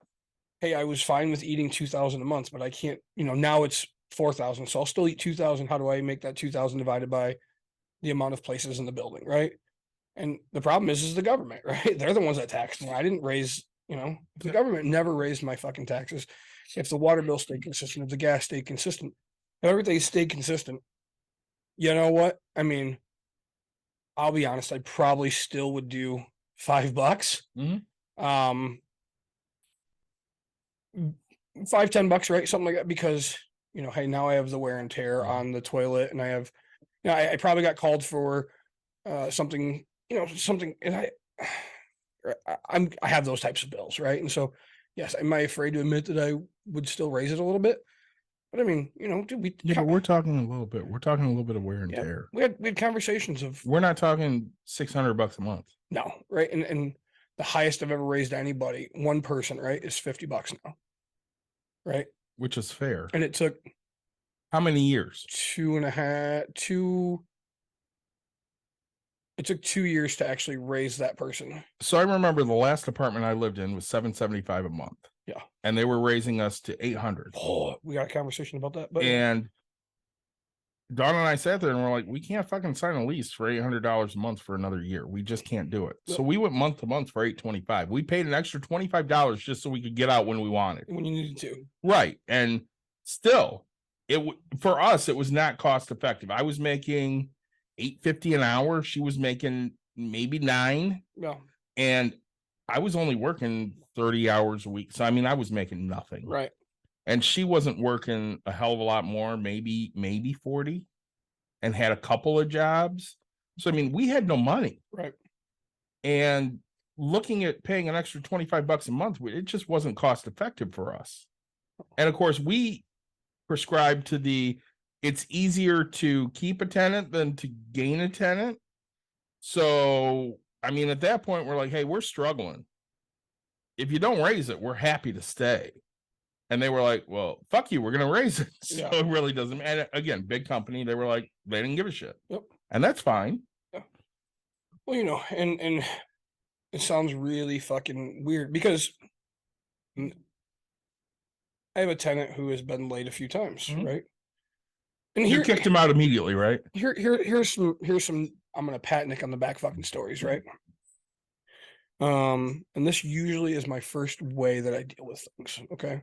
hey, I was fine with eating 2,000 a month, but I can't. Now it's 4,000, so I'll still eat 2,000. How do I make that 2,000 divided by the amount of places in the building, right? And the problem is the government, right? They're the ones that tax me. I didn't raise, if the government never raised my fucking taxes, if the water bill stayed consistent, if the gas stayed consistent, if everything stayed consistent, you know what? I mean, I'll be honest, I probably still would do $5. Mhm. $5, $10, right? Something like that, because hey, now I have the wear and tear Mhm. on the toilet, and I have, I probably got called for something, something, and I have those types of bills, right? And so, yes, am I afraid to admit that I would still raise it a little bit? But I mean, dude, Yeah, but we're talking a little bit. We're talking a little bit of wear and yeah, tear. we had conversations of We're not talking $600 a month. no, right? And the highest I've ever raised to anybody, one person, right, is $50 now, right? Which is fair. And it took How many years? 2 it took 2 years to actually raise that person. So I remember the last apartment I lived in was $775 a month. Yeah. And they were raising us to $800. Oh, we got a conversation about that, but And Dawn and I sat there and we're like, we can't fucking sign a lease for $800 a month for another year. We just can't do it. So we went month to month for $825. We paid an extra $25 just so we could get out when we wanted. When you needed to. Right. And still, for us, it was not cost effective. I was making $8.50 an hour. She was making maybe $9. Yeah. And I was only working 30 hours a week. So I mean, I was making nothing. Right. And she wasn't working a hell of a lot more, maybe 40, and had a couple of jobs. So I mean, we had no money. Right. And looking at paying an extra $25 a month, it just wasn't cost effective for us. And of course, we prescribe to it's easier to keep a tenant than to gain a tenant. So, I mean, at that point, we're like, hey, we're struggling. If you don't raise it, we're happy to stay. And they were like, well, fuck you, we're going to raise it. So it really doesn't matter. Again, big company, they were like, they didn't give a shit. Yep. And that's fine. Yeah. Well, you know, and it sounds really fucking weird because I have a tenant who has been late a few times, right? And you kicked him out immediately, right? Here's some I'm gonna pat Nick on the back fucking stories, right? And this usually is my first way that I deal with things. Okay.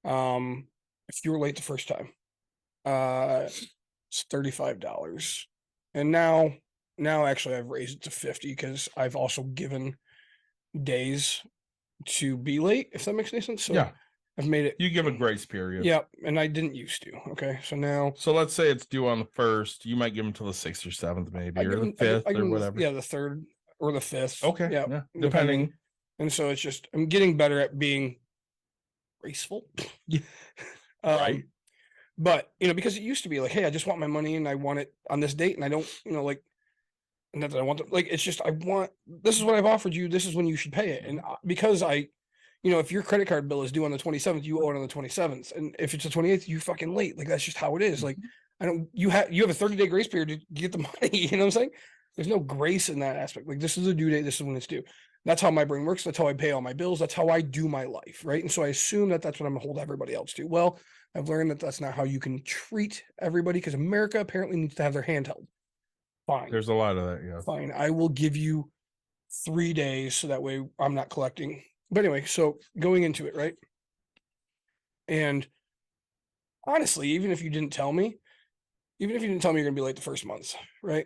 If you were late the first time, it's $35. And now actually I've raised it to 50 because I've also given days to be late, if that makes any sense. So yeah. I've made it. You give a grace period. Yeah, and I didn't used to. Okay, so now. So let's say it's due on the 1st. You might give them till the 6th or 7th, maybe, or the 5th or whatever. Yeah, the 3rd or the 5th. Okay. Yeah. Depending. And so it's just I'm getting better at being graceful. Yeah. Right. But you know, because it used to be like, hey, I just want my money and I want it on this date, and I don't, you know, like, not that I want to, like, it's just this is what I've offered you. This is when you should pay it, and because you know, if your credit card bill is due on the 27th, you owe it on the 27th. And if it's the 28th, you fucking late. Like, that's just how it is. Like, you have a 30-day grace period to get the money. You know what I'm saying? There's no grace in that aspect. Like, this is a due date. This is when it's due. That's how my brain works. That's how I pay all my bills. That's how I do my life. Right. And so I assume that that's what I'm going to hold everybody else to. Well, I've learned that that's not how you can treat everybody because America apparently needs to have their hand held. Fine. There's a lot of that. Yeah. Fine. I will give you 3 days so that way I'm not collecting. But anyway, so going into it, right? And honestly, even if you didn't tell me you're going to be late the first month, right?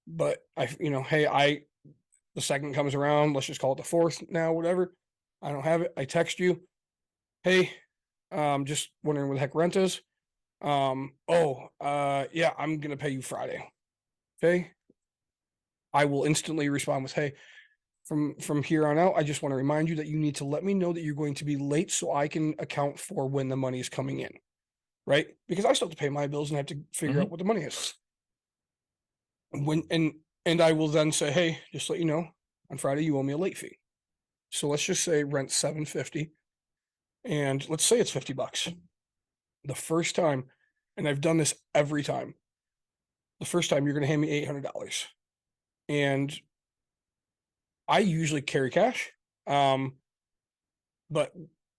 But you know, hey, the second comes around, let's just call it the 4th now, whatever. I don't have it. I text you, hey, just wondering where the heck rent is. Yeah, I'm going to pay you Friday. Okay. I will instantly respond with, hey, from here on out, I just want to remind you that you need to let me know that you're going to be late so I can account for when the money is coming in, right? Because I still have to pay my bills and I have to figure out what the money is. And I will then say, hey, just let you know, on Friday you owe me a late fee. So let's just say rent $750, and let's say it's $50. The first time, and I've done this every time, the first time you're going to hand me $800, and I usually carry cash, but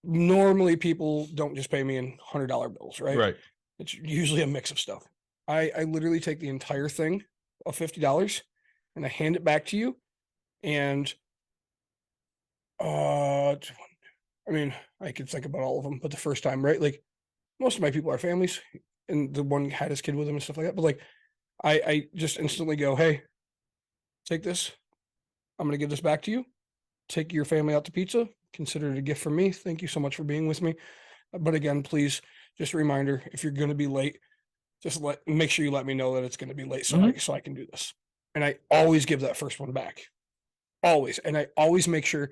normally people don't just pay me in $100 bills, right? Right. It's usually a mix of stuff. I literally take the entire thing of $50 and I hand it back to you. And I mean, I could think about all of them, but the first time, right? Like, most of my people are families, and the one had his kid with him and stuff like that. But like, I just instantly go, hey, take this. I'm going to give this back to you. Take your family out to pizza. Consider it a gift from me. Thank you so much for being with me. But again, please, just a reminder, if you're going to be late, just make sure you let me know that it's going to be late so I can do this. And I always give that first one back. Always. And I always make sure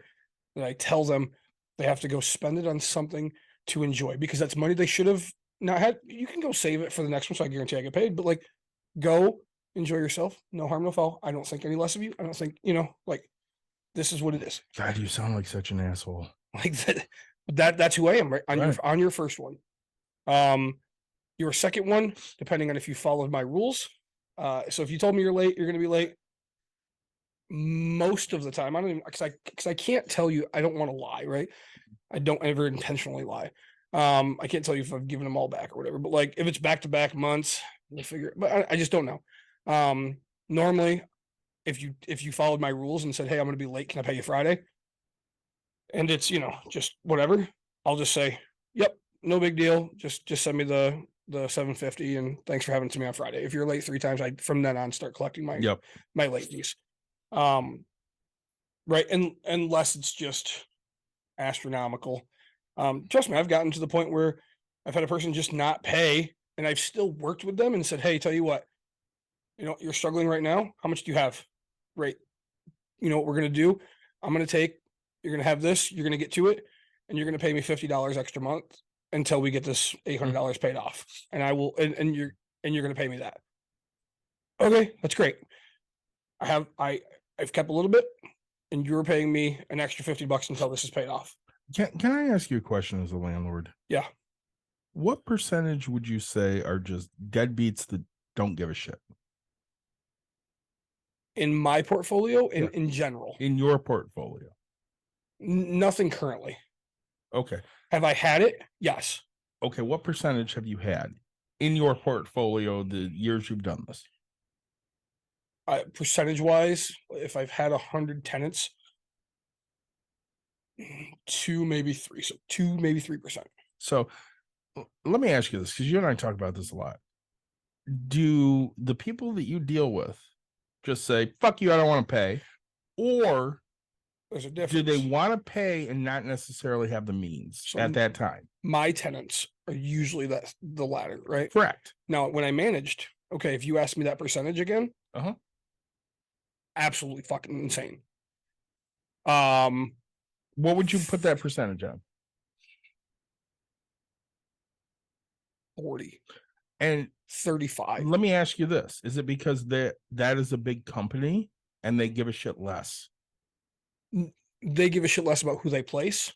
that I tell them they have to go spend it on something to enjoy, because that's money they should have not had. You can go save it for the next one, so I guarantee I get paid. But like, go enjoy yourself. No harm, no foul. I don't think any less of you. I don't think, you know, like, this is what it is. God, you sound like such an asshole. Like that's who I am, right? On your first one. Your second one, depending on if you followed my rules. So if you told me you're late, you're going to be late. Most of the time, I don't even, because I can't tell you, I don't want to lie, right? I don't ever intentionally lie. I can't tell you if I've given them all back or whatever, but like, if it's back-to-back months, we'll figure it. But I just don't know. Normally, if you followed my rules and said, hey, I'm going to be late, can I pay you Friday? And it's, just whatever, I'll just say, yep, no big deal. Just send me the $750 and thanks for having it to me on Friday. If you're late 3 times, I from then on start collecting my Yep. my late fees. Right. And unless it's just astronomical. Trust me, I've gotten to the point where I've had a person just not pay and I've still worked with them and said, hey, tell you what, you're struggling right now. How much do you have? Right. You know what we're going to do? You're going to have this, you're going to get to it, and you're going to pay me $50 extra month until we get this $800 paid off. And I will, and you're going to pay me that. Okay. That's great. I've kept a little bit and you're paying me an extra $50 until this is paid off. Can I ask you a question as a landlord? Yeah. What percentage would you say are just deadbeats that don't give a shit? In my portfolio, in general, In your portfolio? nothing currently. Okay. Have I had it? Yes. Okay. What percentage have you had in your portfolio the years you've done this? Percentage wise, if I've had 100 tenants, 2, maybe 3. So 2, maybe 3%. So let me ask you this, because you and I talk about this a lot. Do the people that you deal with just say, fuck you, I don't want to pay? Or There's a difference. do they want to pay and not necessarily have the means at that time? My tenants are usually the latter, right? Correct. Now, when I managed, okay, if you ask me that percentage again, absolutely fucking insane. What would you put that percentage on? 40 and 35. Let me ask you this. Is it because that is a big company and they give a shit less? They give a shit less about who they place.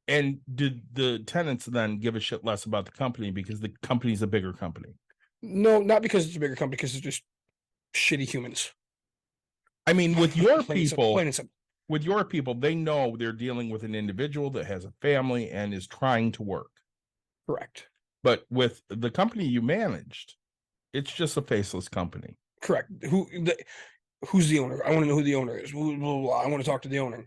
And did the tenants then give a shit less about the company because the company's a bigger company? No, not because it's a bigger company, because it's just shitty humans. I mean, with your Plain and people, plain and simple. with your people, they know they're dealing with an individual that has a family and is trying to work. Correct. But with the company you managed, it's just a faceless company. Correct. Who's the owner? I want to know who the owner is. Blah, blah, blah. I want to talk to the owner.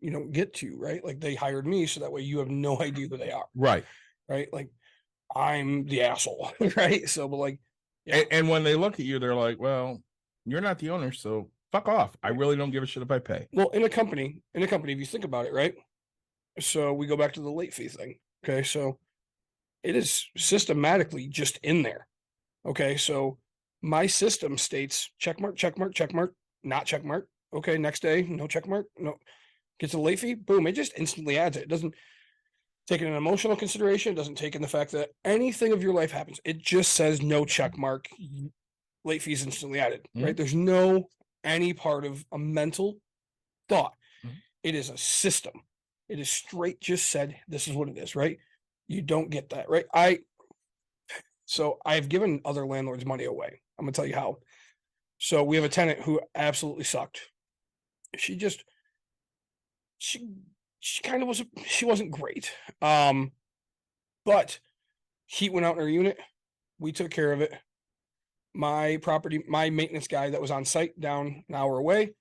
You don't get to, right? Like, they hired me, so that way you have no idea who they are. Right. Right. Like, I'm the asshole. Right. So, but like, yeah. And when they look at you, they're like, well, you're not the owner, so fuck off. I really don't give a shit if I pay. Well, in a company, if you think about it, right? So we go back to the late fee thing. Okay. So it is systematically just in there. Okay. So my system states check mark, not check mark. Okay. Next day, no check mark. No. Gets a late fee. Boom. It just instantly adds it. It doesn't take an emotional consideration. It doesn't take in the fact that anything of your life happens. It just says no check mark. Late fees instantly added. Right. There's no any part of a mental thought. It is a system. It is straight just said, this is what it is, right? You don't get that, right? So I've given other landlords money away. I'm gonna tell you how. So we have a tenant who absolutely sucked. She kind of she wasn't great. But heat went out in her unit. We took care of it. My maintenance guy that was on site down an hour away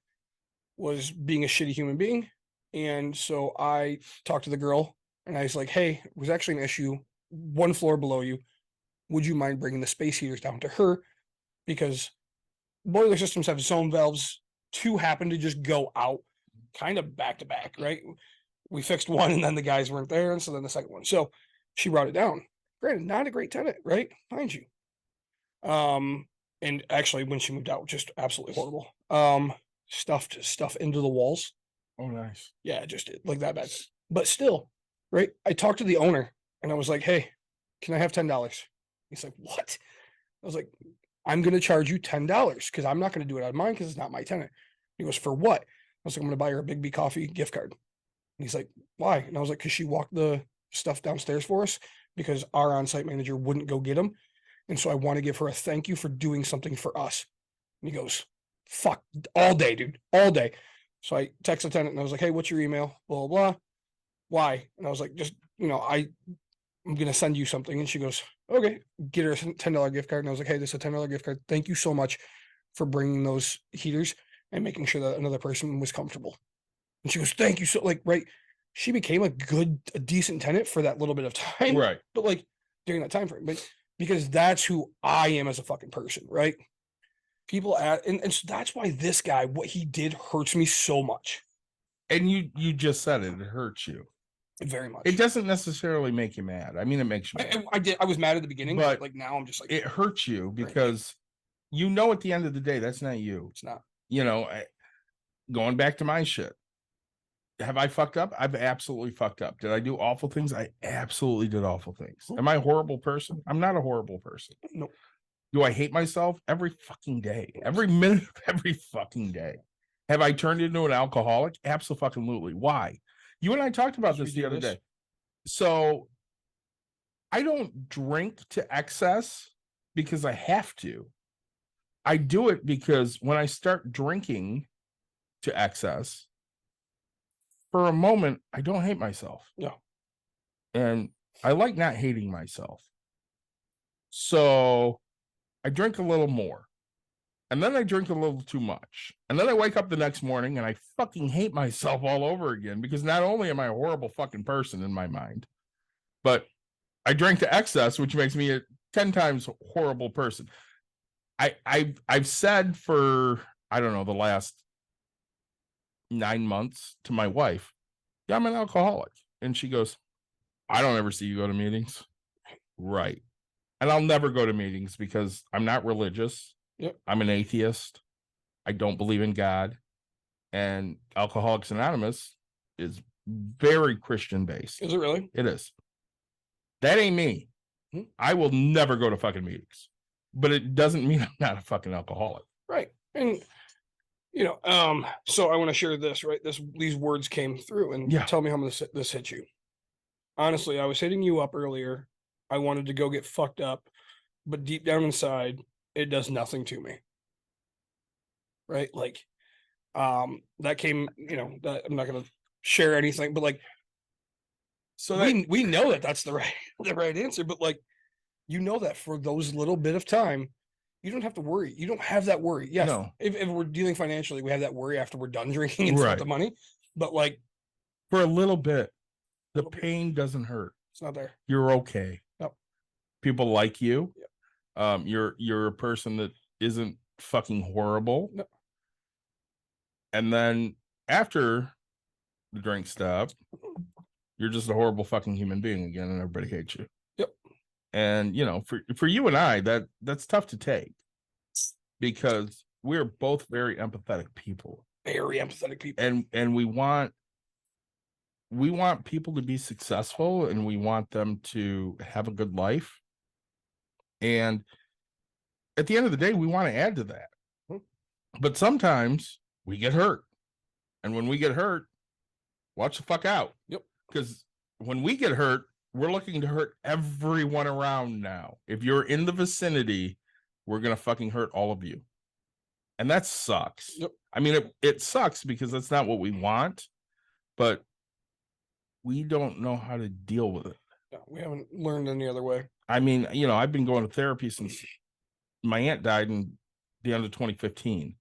was being a shitty human being. And so I talked to the girl and I was like, hey, it was actually an issue 1 floor below you. Would you mind bringing the space heaters down to her? Because boiler systems have zone valves. 2 happen to just go out kind of back to back, right? We fixed one and then the guys weren't there. And so then the second one. So she brought it down. Granted, not a great tenant, right? Mind you. And actually when she moved out, just absolutely horrible. Stuffed stuff into the walls. Oh, nice. Yeah, just like that bad. But still, right? I talked to the owner and I was like, hey, can I have $10? He's like, what? I was like, I'm going to charge you $10 because I'm not going to do it out of mine because it's not my tenant. He goes, for what? I was like, I'm going to buy her a Big B Coffee gift card. And he's like, why? And I was like, because she walked the stuff downstairs for us because our on-site manager wouldn't go get them. And so I want to give her a thank you for doing something for us. And he goes, fuck, all day, dude, all day. So I text the tenant and I was like, hey, what's your email? Blah, blah, blah. Why? And I was like, just, I'm going to send you something. And she goes, okay, get her a $10 gift card. And I was like, hey, this is a $10 gift card. Thank you so much for bringing those heaters and making sure that another person was comfortable. And she goes, thank you. So like, right. She became a decent tenant for that little bit of time. Right. But like during that time frame, but because that's who I am as a fucking person. Right. People and so that's why this guy, what he did hurts me so much. And you just said it hurts you. Very much. It doesn't necessarily make you mad. I mean, it makes you mad. I was mad at the beginning, but like now I'm just like, it hurts you because you know at the end of the day that's not you. It's not. You know, going back to my shit. Have I fucked up? I've absolutely fucked up. Did I do awful things? I absolutely did awful things. Am I a horrible person? I'm not a horrible person. No. Do I hate myself every fucking day? Every minute of every fucking day. Have I turned into an alcoholic? Absolutely. Why? You and I talked about this the other day. So I don't drink to excess because I have to. I do it because when I start drinking to excess, for a moment, I don't hate myself. No. And I like not hating myself. So I drink a little more. And then I drink a little too much. And then I wake up the next morning and I fucking hate myself all over again because not only am I a horrible fucking person in my mind, but I drank to excess, which makes me a 10 times horrible person. I've said for, I don't know, the last 9 months to my wife, yeah, I'm an alcoholic. And she goes, I don't ever see you go to meetings. Right. And I'll never go to meetings because I'm not religious. Yep. I'm an atheist. I don't believe in God. And Alcoholics Anonymous is very Christian based. Is it really? It is. That ain't me. I will never go to fucking meetings. But it doesn't mean I'm not a fucking alcoholic. Right. And so I want to share this, right? These words came through and tell me how this hit you. Honestly, I was hitting you up earlier. I wanted to go get fucked up, but deep down inside, it does nothing to me. Right? Like, that came, that I'm not going to share anything, but like, so we know that that's the right answer, but like, that for those little bit of time, you don't have to worry. You don't have that worry. Yes. No. If we're dealing financially, we have that worry after we're done drinking and spent the money, but like for a little bit, the pain doesn't hurt. It's not there. You're okay. Nope. People like you. Yep. You're a person that isn't fucking horrible. No. And then after the drink stop, you're just a horrible fucking human being again, and everybody hates you. Yep. And for you and I, that's tough to take because we're both very empathetic people. Very empathetic people. And we want people to be successful and we want them to have a good life. And at the end of the day, we want to add to that. But sometimes we get hurt. And when we get hurt, watch the fuck out. Yep. Because when we get hurt, we're looking to hurt everyone around now. If you're in the vicinity, we're going to fucking hurt all of you. And that sucks. Yep. I mean, it sucks because that's not what we want, but we don't know how to deal with it. No, we haven't learned any other way. I mean, I've been going to therapy since my aunt died in the end of 2015.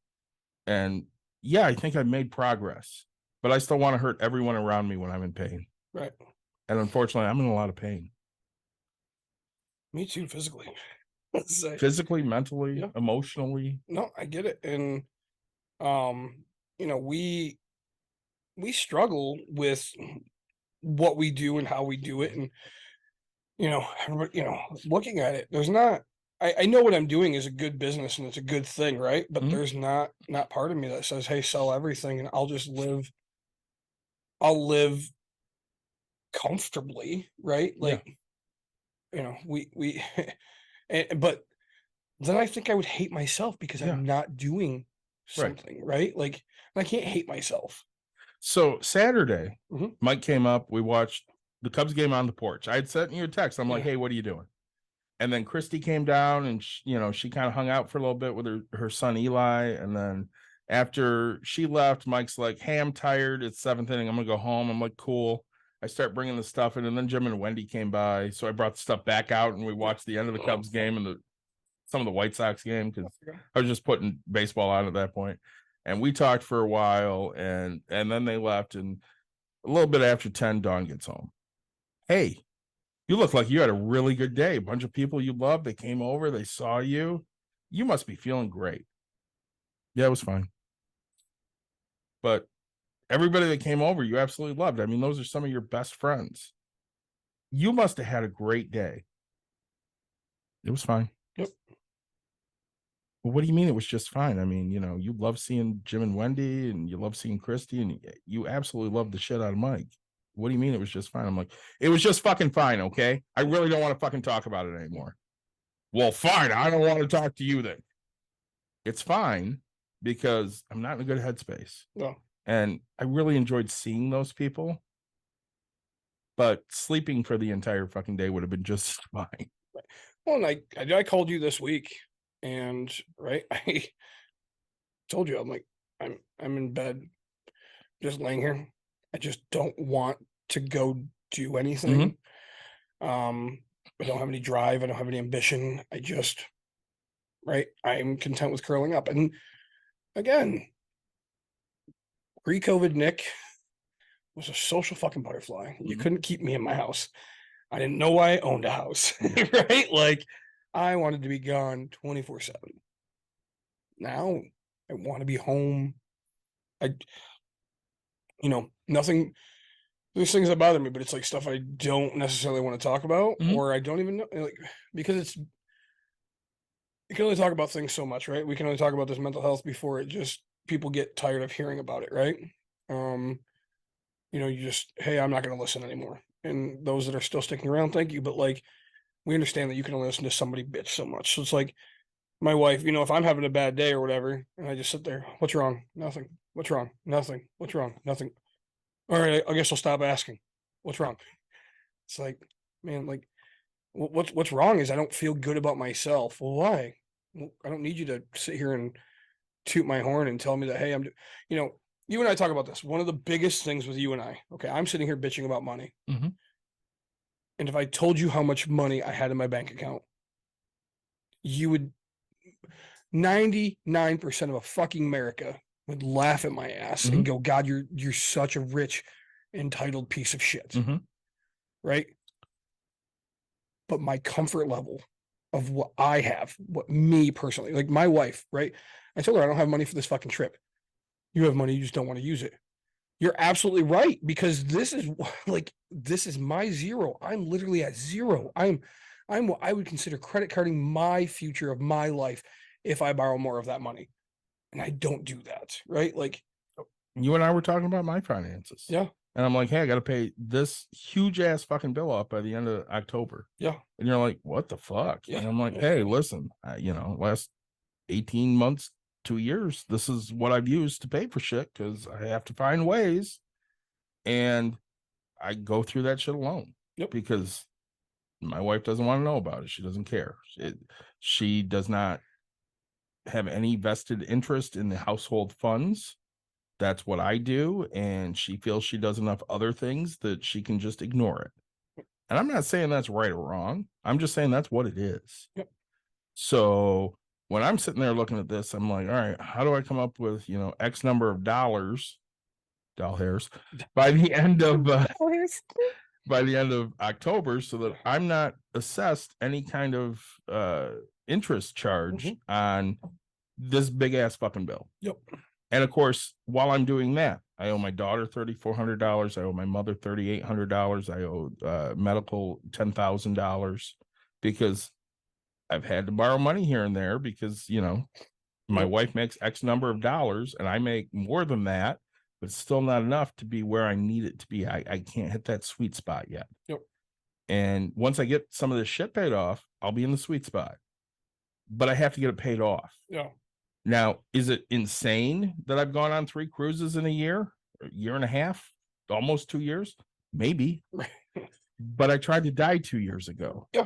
And yeah, I think I've made progress, but I still want to hurt everyone around me when I'm in pain. Right. And unfortunately, I'm in a lot of pain. Me too, physically. Physically, mentally, emotionally. No, I get it. And, we struggle with what we do and how we do it. And, everybody, looking at it, there's not, I know what I'm doing is a good business and it's a good thing. Right. But there's not part of me that says, hey, sell everything and I'll live comfortably. Right. Like, but then I think I would hate myself because I'm not doing something. Right. Like, I can't hate myself. So Saturday, Mike came up. We watched the Cubs game on the porch. I had sent you a text. I'm like, hey, what are you doing? And then Christy came down and, she kind of hung out for a little bit with her son, Eli. And then after she left, Mike's like, hey, I'm tired. It's 7th inning. I'm going to go home. I'm like, cool. I start bringing the stuff in, and then Jim and Wendy came by, so I brought the stuff back out, and we watched the end of the Cubs game and some of the White Sox game because I was just putting baseball on at that point. And we talked for a while, and then they left, and a little bit after 10, Dawn gets home. Hey, you look like you had a really good day. A bunch of people you love, they came over, they saw you. You must be feeling great. Yeah, it was fine. But everybody that came over, you absolutely loved. I mean, those are some of your best friends. You must have had a great day. It was fine. Yep. Well, what do you mean it was just fine? I mean, you love seeing Jim and Wendy, and you love seeing Christy, and you absolutely love the shit out of Mike. What do you mean it was just fine? I'm like, it was just fucking fine, okay? I really don't want to fucking talk about it anymore. Well, fine. I don't want to talk to you then. It's fine because I'm not in a good headspace. No. And I really enjoyed seeing those people. But sleeping for the entire fucking day would have been just fine. Well, and I called you this week, and right, I told you, I'm like, I'm in bed, just laying here. I just don't want to go do anything. I don't have any drive. I don't have any ambition. I'm content with curling up. And again, pre-COVID Nick was a social fucking butterfly. You couldn't keep me in my house. I didn't know why I owned a house, right? Like, I wanted to be gone 24/7. Now I want to be home. Nothing, there's things that bother me, but it's like stuff I don't necessarily want to talk about, or I don't even know, like, because you can only talk about things so much, right? We can only talk about this mental health before people get tired of hearing about it, right? Hey, I'm not going to listen anymore. And those that are still sticking around, thank you. But like, we understand that you can only listen to somebody bitch so much. So it's like my wife, if I'm having a bad day or whatever, and I just sit there, what's wrong? Nothing. What's wrong? Nothing. What's wrong? Nothing. All right, I guess I'll stop asking. What's wrong? It's like, man, like, what's wrong is I don't feel good about myself. Well, why? Well, I don't need you to sit here and toot my horn and tell me that, hey, you and I talk about this. One of the biggest things with you and I, okay, I'm sitting here bitching about money. And if I told you how much money I had in my bank account, you would, 99% of a fucking America would laugh at my ass and go, God, you're such a rich, entitled piece of shit. Right? But my comfort level of what I have, what me personally, like my wife, right? I told her I don't have money for this fucking trip. You have money, you just don't want to use it. You're absolutely right, because this is my zero. I'm literally at zero. I'm what I would consider credit carding my future of my life if I borrow more of that money. And I don't do that, right? Like, you and I were talking about my finances. Yeah. And I'm like, hey, I got to pay this huge ass fucking bill off by the end of October. Yeah. And you're like, what the fuck? Yeah. And I'm like, hey, listen, last 18 months, 2 years, this is what I've used to pay for shit because I have to find ways. And I go through that shit alone. Yep. Because my wife doesn't want to know about it. She doesn't care. She does not have any vested interest in the household funds. That's what I do. And she feels she does enough other things that she can just ignore it. And I'm not saying that's right or wrong. I'm just saying that's what it is. Yep. So when I'm sitting there looking at this, I'm like, all right, how do I come up with, X number of dollars, doll hairs, by the end of October, so that I'm not assessed any kind of interest charge on this big ass fucking bill. Yep. And of course, while I'm doing that, I owe my daughter $3,400. I owe my mother $3,800. I owe medical $10,000 because I've had to borrow money here and there because, my wife makes X number of dollars and I make more than that, but it's still not enough to be where I need it to be. I can't hit that sweet spot yet. Yep. And once I get some of this shit paid off, I'll be in the sweet spot. But I have to get it paid off. Yeah. Now, is it insane that I've gone on 3 cruises in a year and a half, almost 2 years? Maybe. But I tried to die 2 years ago. Yeah.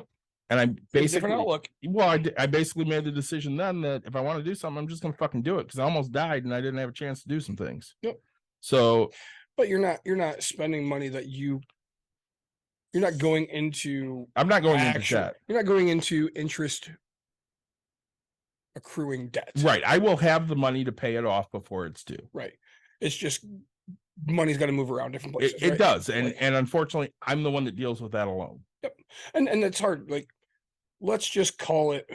And I basically, different outlook. Well, I basically made the decision then that if I want to do something, I'm just going to fucking do it because I almost died and I didn't have a chance to do some things. Yep. So, but you're not spending money that you You're not going into I'm not going into actual, debt. you're not going into interest accruing debt. Right. I will have the money to pay it off before it's due. Right. It's just money's got to move around different places. It right? does. And Like- and unfortunately, I'm the one that deals with that alone. And it's hard. Like, let's just call it,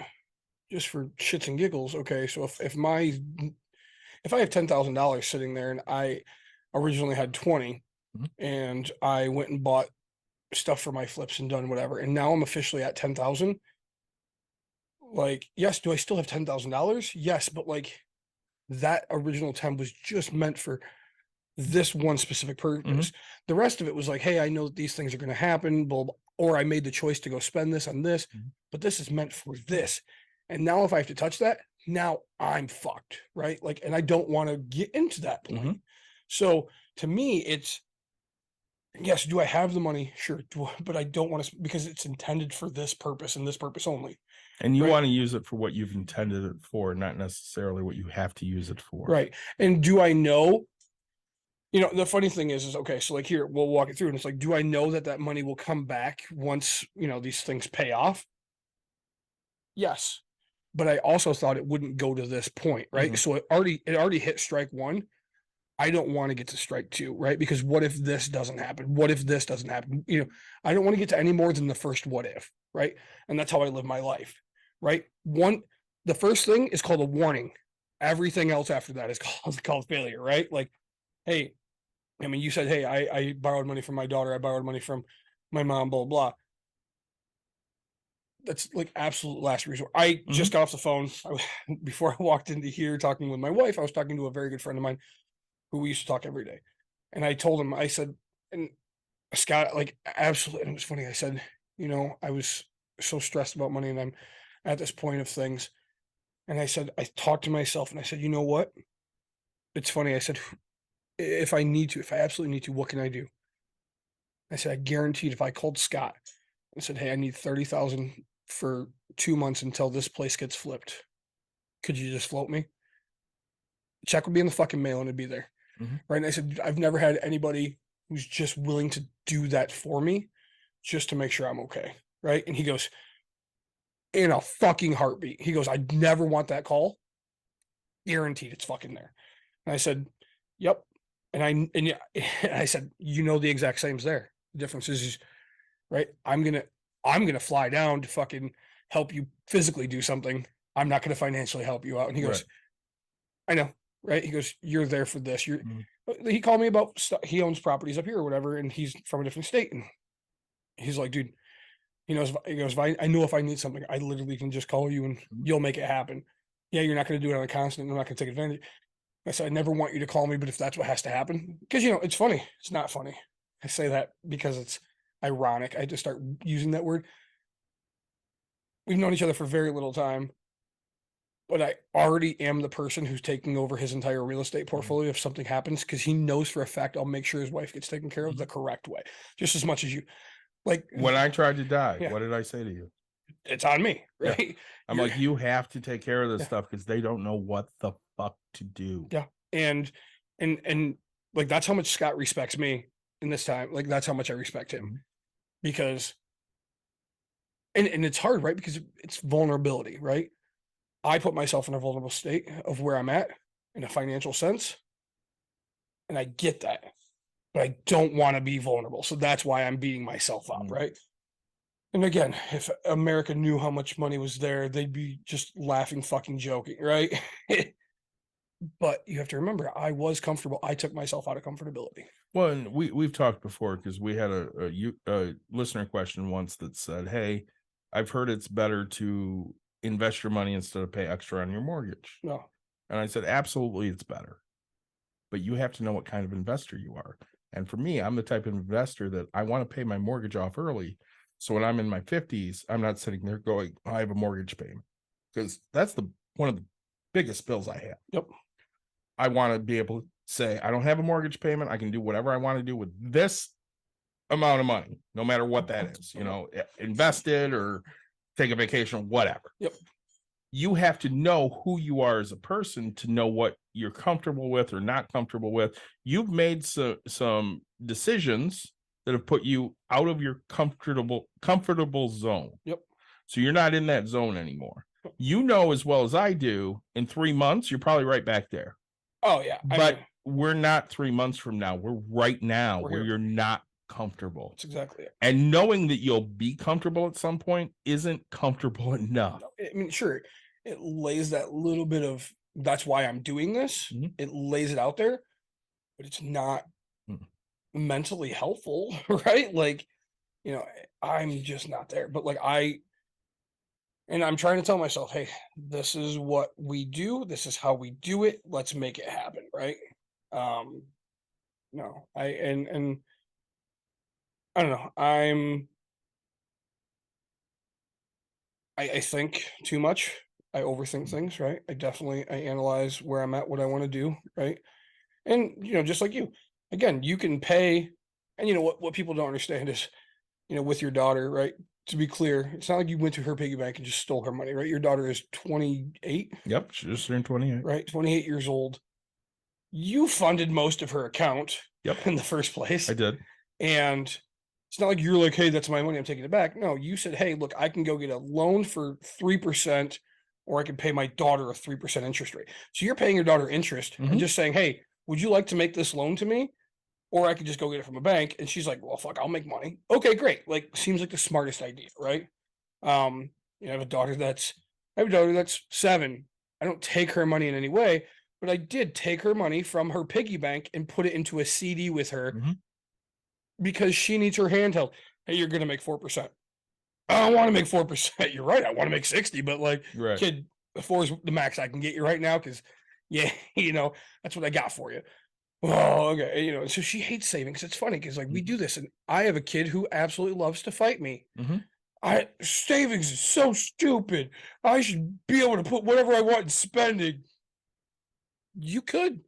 just for shits and giggles. Okay, so if I have $10,000 sitting there and I originally had 20, Mhm. and I went and bought stuff for my flips and done whatever, and now I'm officially at 10,000. Like, yes, do I still have $10,000? Yes, but like that original 10 was just meant for this one specific purpose. The rest of it was like, hey, I know that these things are going to happen, blah, blah, or I made the choice to go spend this on this, but this is meant for this. And now if I have to touch that, now I'm fucked, right? Like, and I don't want to get into that point. So to me, it's, yes, do I have the money? Sure. But I don't want to, because it's intended for this purpose and this purpose only. And you Right. want to use it for what you've intended it for, not necessarily what you have to use it for. Right. And do I know, the funny thing is okay, so like here, we'll walk it through and it's like, do I know that that money will come back once, these things pay off? Yes. But I also thought it wouldn't go to this point, right? Mhm. So it already hit strike one. I don't want to get to strike two, right? Because what if this doesn't happen? What if this doesn't happen? I don't want to get to any more than the first what if, right? And that's how I live my life, right? The first thing is called a warning. Everything else after that is called failure, right? Like, hey, I mean, you said, hey, I borrowed money from my daughter. I borrowed money from my mom, blah, blah. That's like absolute last resort. I just got off the phone before I walked into here talking with my wife. I was talking to a very good friend of mine who we used to talk every day. And I told him, I said, and Scott, like, absolutely. And it was funny. I said, I was so stressed about money and I'm at this point of things. And I said, I talked to myself and I said, you know what? It's funny. I said, if I absolutely need to, what can I do? I said, I guaranteed if I called Scott and said, hey, I need 30,000 for 2 months until this place gets flipped. Could you just float me? The check would be in the fucking mail and it'd be there. Right. And I said, I've never had anybody who's just willing to do that for me just to make sure I'm okay. Right. And he goes, in a fucking heartbeat. He goes, I never want that call. Guaranteed it's fucking there. And I said, yep. And I said, the exact same as there. The difference is right. I'm gonna fly down to fucking help you physically do something. I'm not gonna financially help you out. And he goes, I know, right? He goes, you're there for this. He called me about stuff. He owns properties up here or whatever, and he's from a different state. And he's like, dude, he goes, I know if I need something, I literally can just call you and you'll make it happen. Yeah, you're not gonna do it on a constant. I'm not gonna take advantage. I said, I never want you to call me, but if that's what has to happen, because it's funny. It's not funny. I say that because it's ironic. I just start using that word. We've known each other for very little time, but I already am the person who's taking over his entire real estate portfolio if something happens, because he knows for a fact I'll make sure his wife gets taken care of the correct way, just as much as you. Like when I tried to die, Yeah. what did I say to you? It's on me, Yeah. right? I'm like, you have to take care of this Yeah. stuff because they don't know what the fuck to do. Yeah. And like, that's how much Scott respects me in this time. Like, that's how much I respect him, because, and it's hard, right? Because it's vulnerability, right? I put myself in a vulnerable state of where I'm at in a financial sense. And I get that, but I don't want to be vulnerable. So that's why I'm beating myself up, right? And again, if America knew how much money was there, they'd be just laughing, fucking joking, right? But you have to remember, I was comfortable. I took myself out of comfortability. Well, and we've talked before because we had a listener question once that said, hey, I've heard it's better to invest your money instead of pay extra on your mortgage. No. And I said, absolutely, it's better. But you have to know what kind of investor you are. And for me, I'm the type of investor that I want to pay my mortgage off early. So when I'm in my 50s, I'm not sitting there going, I have a mortgage payment, because that's one of the biggest bills I have. Yep. I want to be able to say, I don't have a mortgage payment. I can do whatever I want to do with this amount of money, no matter what that is, invest it or take a vacation, whatever. Yep. You have to know who you are as a person to know what you're comfortable with or not comfortable with. You've made some decisions that have put you out of your comfortable zone. Yep. So you're not in that zone anymore. You know as well as I do, in 3 months, you're probably right back there. Oh yeah. But we're not 3 months from now. We're right now We're where here. you're not comfortable. That's exactly it. And knowing that you'll be comfortable at some point isn't comfortable enough. I mean, sure, it lays that little bit of that's why I'm doing this. Mhm. It lays it out there, but it's not Mm. mentally helpful, right? Like, you know, I'm just not there. But like and I'm trying to tell myself, hey, this is what we do, this is how we do it, let's make it happen, right? No, and I don't know. I think too much. I overthink things, right? I analyze where I'm at, what I want to do, right? And you know, just like you, again, you can pay, and you know what people don't understand is, you know, with your daughter, right? To be clear, it's not like you went to her piggy bank and just stole her money, right? Your daughter is 28, Yep, she just turned 28. right? 28 years old. You funded most of her account Yep. in the first place. I did. And it's not like you're like, hey, that's my money, I'm taking it back. No, you said, hey, look, I can go get a loan for 3%, or I can pay my daughter a 3% interest rate. So you're paying your daughter interest Mhm. and just saying, hey, would you like to make this loan to me? Or I could just go get it from a bank. And she's like, well, fuck, I'll make money. Okay, great. Like, seems like the smartest idea, right? You know, I have a daughter that's 7. I don't take her money in any way, but I did take her money from her piggy bank and put it into a CD with her Mhm. because she needs her handheld. Hey, you're gonna make 4%. I don't want to make 4%. You're right. I want to make 60, but like, Right. kid, 4 is the max I can get you right now because, yeah, you know, that's what I got for you. Oh, okay. You know, so she hates savings. It's funny because like we do this, and I have a kid who absolutely loves to fight me. Mhm. Savings is so stupid. I should be able to put whatever I want in spending. You could.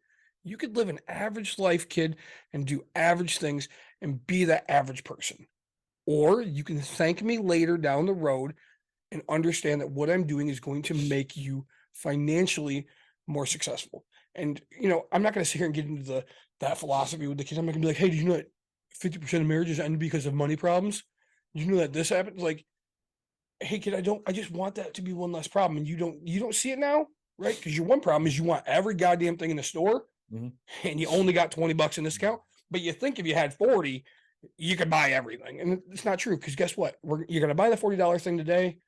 You could live an average life, kid, and do average things and be that average person. Or you can thank me later down the road and understand that what I'm doing is going to make you financially more successful. And you know, I'm not going to sit here and get into that philosophy with the kids. I'm not going to be like, hey, do you know that 50% of marriages end because of money problems? Do you know that this happens? Like, hey, kid, I just want that to be one less problem, and you don't see it now, right? Because your one problem is you want every goddamn thing in the store, Mhm. and you only got $20 in discount. But you think if you had 40, you could buy everything, and it's not true. Because guess what? You're going to buy the $40 thing today,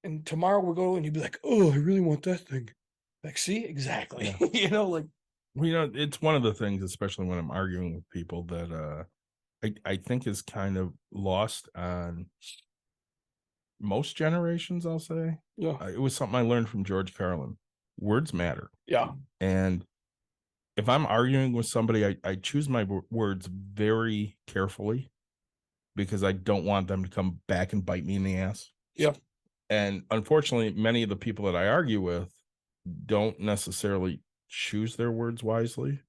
and tomorrow we'll go and you'd be like, oh, I really want that thing. Like, see, exactly. You know, like, Well, you know, it's one of the things, especially when I'm arguing with people, that I think is kind of lost on most generations, I'll say. yeah, It was something I learned from George Carlin. Words matter. yeah, And if I'm arguing with somebody, I choose my words very carefully because I don't want them to come back and bite me in the ass. yeah, And unfortunately, many of the people that I argue with don't necessarily choose their words wisely.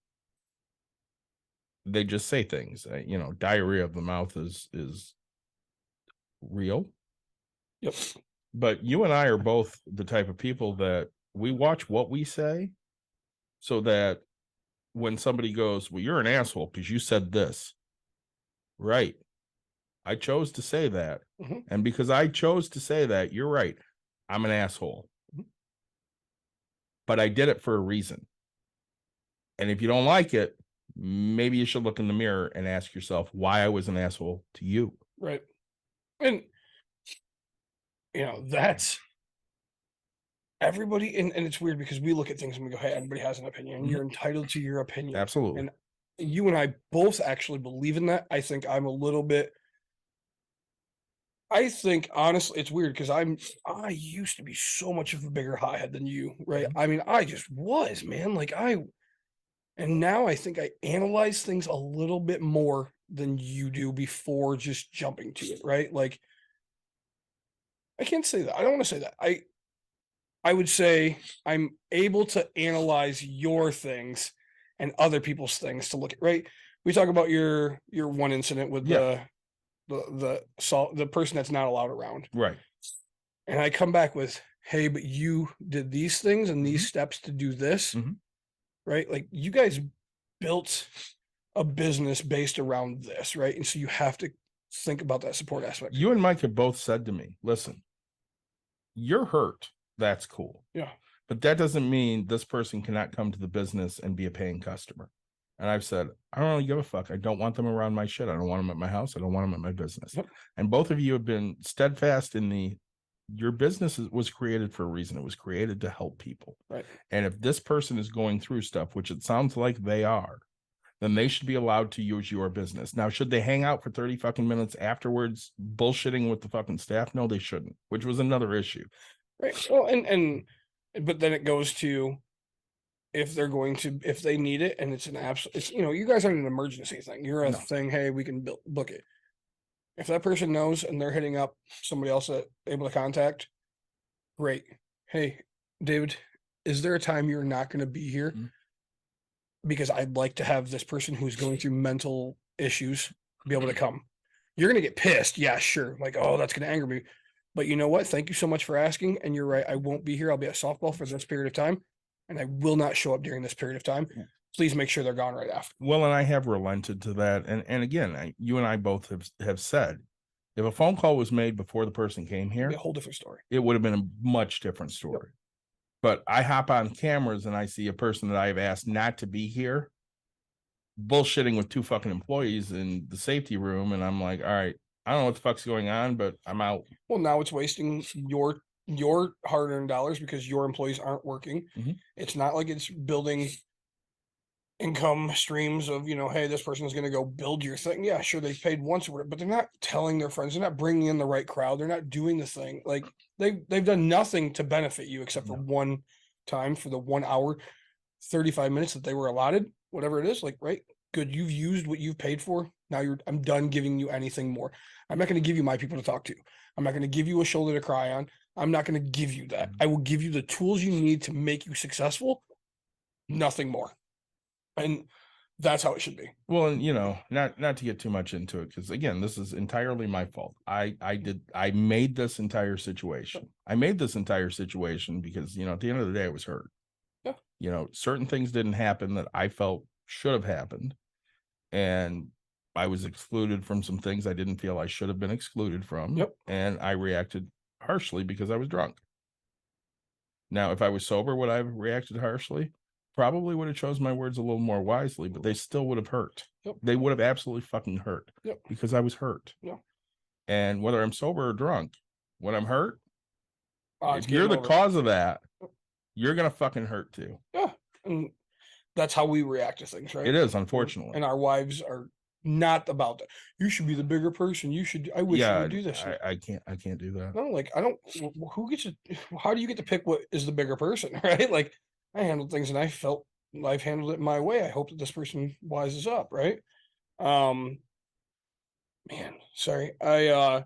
They just say things. You know, diarrhea of the mouth is real. yep, But you and I are both the type of people that we watch what we say so that when somebody goes, well, you're an asshole because you said this. Right. I chose to say that. Mhm. And because I chose to say that, you're right. I'm an asshole. Mhm. But I did it for a reason. And if you don't like it, maybe you should look in the mirror and ask yourself why I was an asshole to you. right. And, you know, that's everybody. And it's weird because we look at things and we go, hey, everybody has an opinion. Mhm. You're entitled to your opinion. Absolutely. And you and I both actually believe in that. I think I'm a little bit, I think honestly, it's weird because I used to be so much of a bigger hothead than you, right? Mhm. I mean, I just was, man. And now I think I analyze things a little bit more than you do before just jumping to it, right? Like, I can't say that. I don't want to say that. I would say I'm able to analyze your things and other people's things to look at, right? We talk about your one incident with Yeah. the person that's not allowed around. Right. And I come back with, hey, but you did these things and these Mhm. steps to do this, Mhm. right? Like you guys built a business based around this, right? And so you have to think about that support aspect. You and Mike have both said to me, listen, you're hurt. That's cool. Yeah. But that doesn't mean this person cannot come to the business and be a paying customer. And I've said, I don't really give a fuck. I don't want them around my shit. I don't want them at my house. I don't want them at my business. Yep. And both of you have been steadfast in your business was created for a reason. It was created to help people. Right. And if this person is going through stuff, which it sounds like they are, then they should be allowed to use your business. Now, should they hang out for 30 fucking minutes afterwards, bullshitting with the fucking staff? No, they shouldn't, which was another issue. Right. Well, but then it goes to if they need it and it's an absolute, it's, you guys aren't an emergency thing. You're a thing. Hey, we can book it. If that person knows and they're hitting up somebody else that able to contact, great. Hey, David, is there a time you're not going to be here? Mhm. Because I'd like to have this person who's going through mental issues be able to come. You're going to get pissed. Yeah, sure. Like, oh, that's going to anger me. But you know what? Thank you so much for asking. And you're right. I won't be here. I'll be at softball for this period of time. And I will not show up during this period of time. Yeah. Please make sure they're gone right after. Well, and I have relented to that. And again, you and I both have said, if a phone call was made before the person came here, It'd be a whole different story. it would have been a much different story. Yep. But I hop on cameras and I see a person that I've asked not to be here bullshitting with 2 fucking employees in the safety room. And I'm like, all right, I don't know what the fuck's going on, but I'm out. Well, now it's wasting your hard-earned dollars because your employees aren't working. Mhm. It's not like it's building income streams of, hey, this person is going to go build your thing. Yeah, sure, they paid once or whatever, but they're not telling their friends. They're not bringing in the right crowd. They're not doing the thing. Like they've done nothing to benefit you except for one time for the 1 hour, 35 minutes that they were allotted, whatever it is. Like, right, good. You've used what you've paid for. Now I'm done giving you anything more. I'm not going to give you my people to talk to. I'm not going to give you a shoulder to cry on. I'm not going to give you that. I will give you the tools you need to make you successful. Nothing more. And that's how it should be. Well, and not to get too much into it, because again, this is entirely my fault. I made this entire situation. I made this entire situation because, at the end of the day, I was hurt. Yeah. Certain things didn't happen that I felt should have happened. And I was excluded from some things I didn't feel I should have been excluded from. Yep. And I reacted harshly because I was drunk. Now, if I was sober, would I have reacted harshly? Probably would have chose my words a little more wisely, but they still would have hurt. Yep. They would have absolutely fucking hurt. Yep. Because I was hurt. Yeah. And whether I'm sober or drunk, when I'm hurt, It's if you're the game over. cause of that, you're gonna fucking hurt too. Yeah. And that's how we react to things, right? It is, unfortunately. And our wives are not about that. You should be the bigger person. I wish you would do this. I can't do that. No, like who gets to, how do you get to pick what is the bigger person, right? Like I handled things and I felt I've handled it my way. I hope that this person wises up, right? Man, sorry. I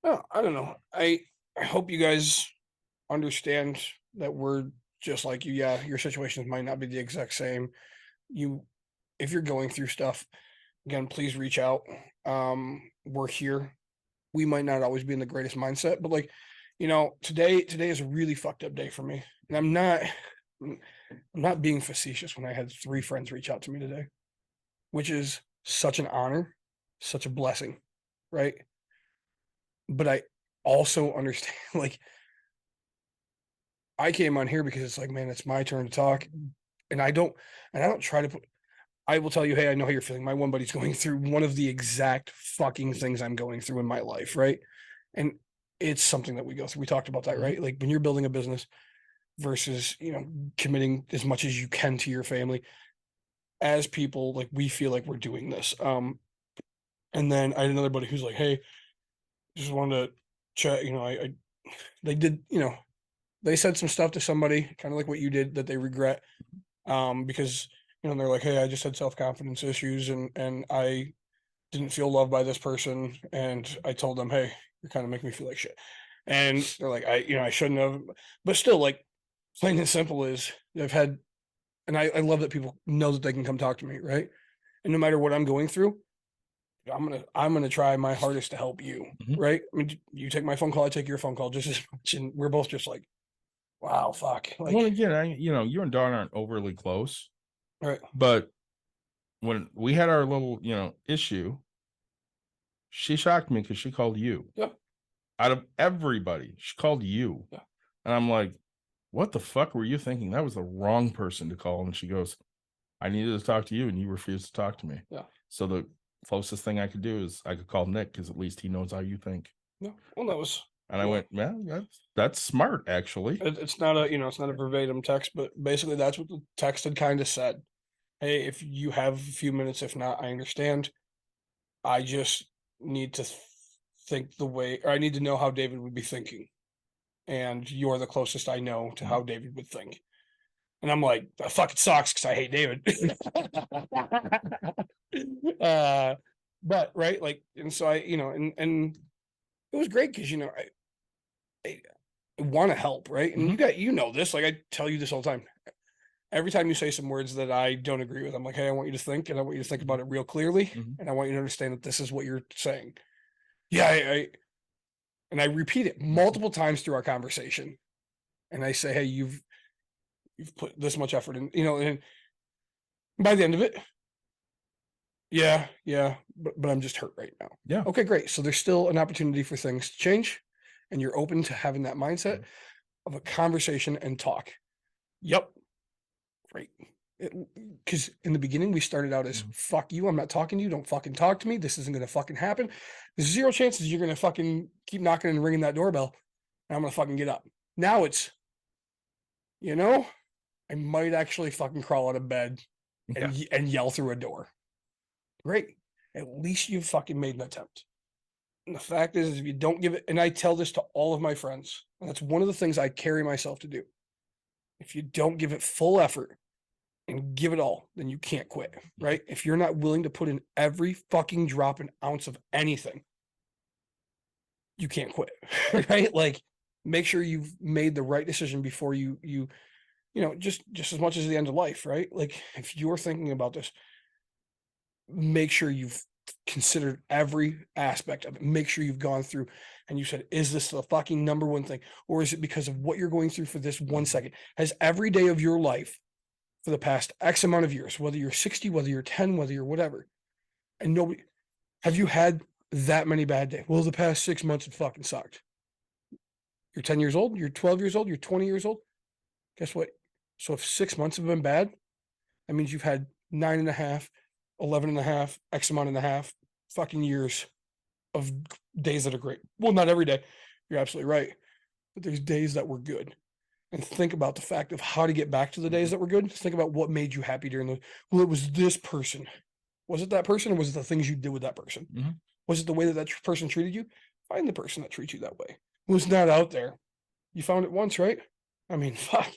don't know. I hope you guys understand that we're just like you. Yeah, your situations might not be the exact same. If you're going through stuff, again, please reach out. We're here. We might not always be in the greatest mindset, but today is a really fucked up day for me. And I'm not being facetious when I had 3 friends reach out to me today, which is such an honor, such a blessing, right? But I also understand, I came on here because it's like, man, it's my turn to talk. And I don't try to I will tell you, hey, I know how you're feeling. My one buddy's going through one of the exact fucking things I'm going through in my life, right? And it's something that we go through. We talked about that, right? Like when you're building a business versus, committing as much as you can to your family. As people, we feel like we're doing this. And then I had another buddy who's like, hey, just wanted to chat, they did, they said some stuff to somebody, kind of like what you did, that they regret. Because they're like, hey, I just had self-confidence issues and I didn't feel loved by this person. And I told them, hey, you're kind of making me feel like shit. And they're like, I shouldn't have, but still, plain and simple is I've had, and I love that people know that they can come talk to me. Right. And no matter what I'm going through, I'm going to try my hardest to help you. Mhm. Right. I mean, you take my phone call, I take your phone call just as much. And we're both just like, wow, fuck. Well, again, you and Dawn aren't overly close. Right. But when we had our little, issue, she shocked me because she called you. Yeah. Out of everybody, she called you. Yeah. And I'm like, what the fuck were you thinking? That was the wrong person to call. And she goes, I needed to talk to you and you refused to talk to me. Yeah. So the closest thing I could do is I could call Nick because at least he knows how you think. Yeah. Well, that was. And I went, that's smart, actually. It's not a it's not a verbatim text, but basically that's what the text had kind of said. Hey, if you have a few minutes, if not, I understand. I just need to think the way, or I need to know how David would be thinking, and you're the closest I know to how David would think. And I'm like, that fucking sucks because I hate David. But right, like, and so I, and it was great because I want to help, right? And you know this, like I tell you this all the time. Every time you say some words that I don't agree with, I'm like, hey, I want you to think, and I want you to think about it real clearly, and I want you to understand that this is what you're saying. Yeah, and I repeat it multiple times through our conversation, and I say, hey, you've put this much effort in, and by the end of it, yeah, but I'm just hurt right now. Yeah. Okay, great. So there's still an opportunity for things to change, and you're open to having that mindset of a conversation and talk. Yep. Great. Because in the beginning we started out as fuck you, I'm not talking to you, don't fucking talk to me, this isn't gonna fucking happen. There's zero chances you're gonna fucking keep knocking and ringing that doorbell and I'm gonna fucking get up. Now it's, I might actually fucking crawl out of bed and yell through a door. Great. At least you've fucking made an attempt. And the fact is, if you don't give it, and I tell this to all of my friends, and that's one of the things I carry myself to do. If you don't give it full effort and give it all, then you can't quit, right? If you're not willing to put in every fucking drop and ounce of anything, you can't quit, right? Like, make sure you've made the right decision before you just as much as the end of life, right? Like, if you're thinking about this, make sure you've considered every aspect of it. Make sure you've gone through and you said, is this the fucking number one thing? Or is it because of what you're going through for this 1 second? Has every day of your life for the past X amount of years, whether you're 60, whether you're 10, whether you're whatever, and have you had that many bad days? Well, the past 6 months have fucking sucked. You're 10 years old, you're 12 years old, you're 20 years old. Guess what? So if 6 months have been bad, that means you've had 9.5, 11.5, X amount and a half fucking years of days that are great. Well, not every day. You're absolutely right. But there's days that were good. And think about the fact of how to get back to the days that were good. Think about what made you happy during those. Well, it was this person. Was it that person, or was it the things you did with that person? Was it the way that that person treated you? Find the person that treats you that way. Well, it's not out there. You found it once, right? I mean, fuck.